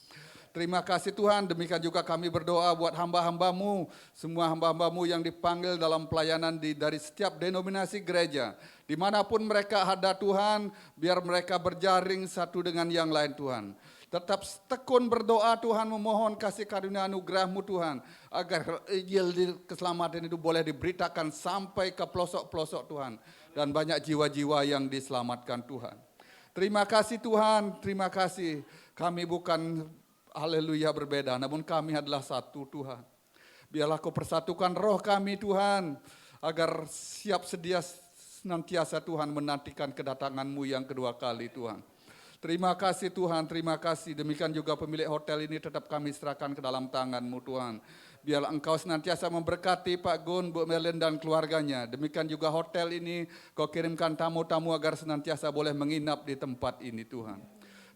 Terima kasih Tuhan, demikian juga kami berdoa buat hamba-hamba-Mu, semua hamba-hamba-Mu yang dipanggil dalam pelayanan dari setiap denominasi gereja. Dimanapun mereka ada Tuhan, biar mereka berjaring satu dengan yang lain Tuhan. Tetap tekun berdoa Tuhan, memohon kasih karunia anugerah-Mu Tuhan, agar Injil keselamatan itu boleh diberitakan sampai ke pelosok-pelosok Tuhan. Dan banyak jiwa-jiwa yang diselamatkan Tuhan. Terima kasih Tuhan, terima kasih. Kami bukan haleluya berbeda, namun kami adalah satu Tuhan. Biarlah Kau persatukan roh kami Tuhan, agar siap sedia senantiasa Tuhan menantikan kedatangan-Mu yang kedua kali Tuhan. Terima kasih Tuhan, terima kasih. Demikian juga pemilik hotel ini tetap kami serahkan ke dalam tangan-Mu Tuhan. Biarlah Engkau senantiasa memberkati Pak Gun, Bu Merlin dan keluarganya. Demikian juga hotel ini Kau kirimkan tamu-tamu agar senantiasa boleh menginap di tempat ini Tuhan.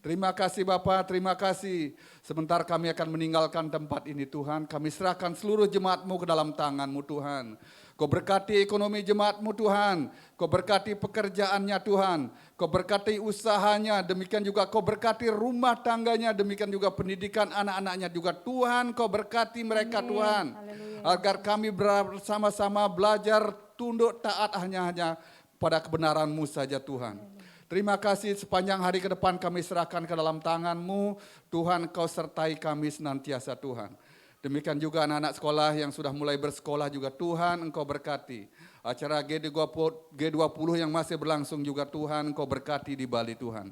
Terima kasih Bapak, terima kasih. Sebentar kami akan meninggalkan tempat ini Tuhan. Kami serahkan seluruh jemaat-Mu ke dalam tangan-Mu Tuhan. Kau berkati ekonomi jemaat-Mu Tuhan. Kau berkati pekerjaannya Tuhan. Kau berkati usahanya. Demikian juga Kau berkati rumah tangganya. Demikian juga pendidikan anak-anaknya juga Tuhan. Kau berkati mereka Tuhan. Agar kami bersama-sama belajar tunduk taat hanya pada kebenaran-Mu saja Tuhan. Terima kasih sepanjang hari ke depan kami serahkan ke dalam tangan-Mu. Tuhan Kau sertai kami senantiasa Tuhan. Demikian juga anak-anak sekolah yang sudah mulai bersekolah juga Tuhan Engkau berkati. Acara G20 yang masih berlangsung juga Tuhan Engkau berkati di Bali Tuhan.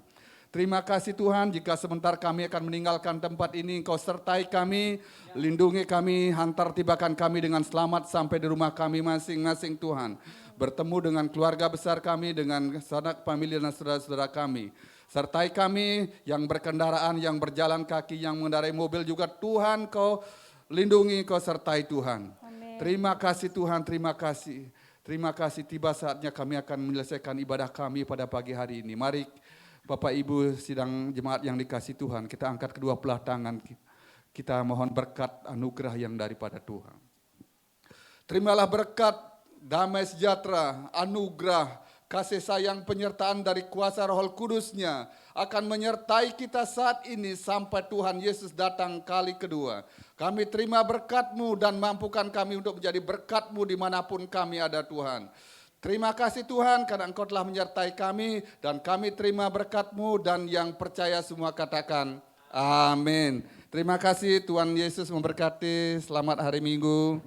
Terima kasih Tuhan, jika sebentar kami akan meninggalkan tempat ini, Engkau sertai kami, lindungi kami, hantar tibakan kami dengan selamat sampai di rumah kami masing-masing Tuhan. Bertemu dengan keluarga besar kami, dengan sanak famili dan saudara-saudara kami. Sertai kami yang berkendaraan, yang berjalan kaki, yang mengendarai mobil juga Tuhan, Kau lindungi, Kau sertai Tuhan. Amin. Terima kasih Tuhan, terima kasih. Terima kasih, tiba saatnya kami akan menyelesaikan ibadah kami pada pagi hari ini. Mari Bapak Ibu sidang jemaat yang dikasih Tuhan, kita angkat kedua belah tangan, kita mohon berkat anugerah yang daripada Tuhan. Terimalah berkat, damai sejahtera, anugerah, kasih sayang, penyertaan dari kuasa Roh Kudus-Nya akan menyertai kita saat ini sampai Tuhan Yesus datang kali kedua. Kami terima berkat-Mu dan mampukan kami untuk menjadi berkat-Mu dimanapun kami ada Tuhan. Terima kasih Tuhan karena Engkau telah menyertai kami dan kami terima berkat-Mu dan yang percaya semua katakan amin. Terima kasih, Tuhan Yesus memberkati. Selamat hari Minggu.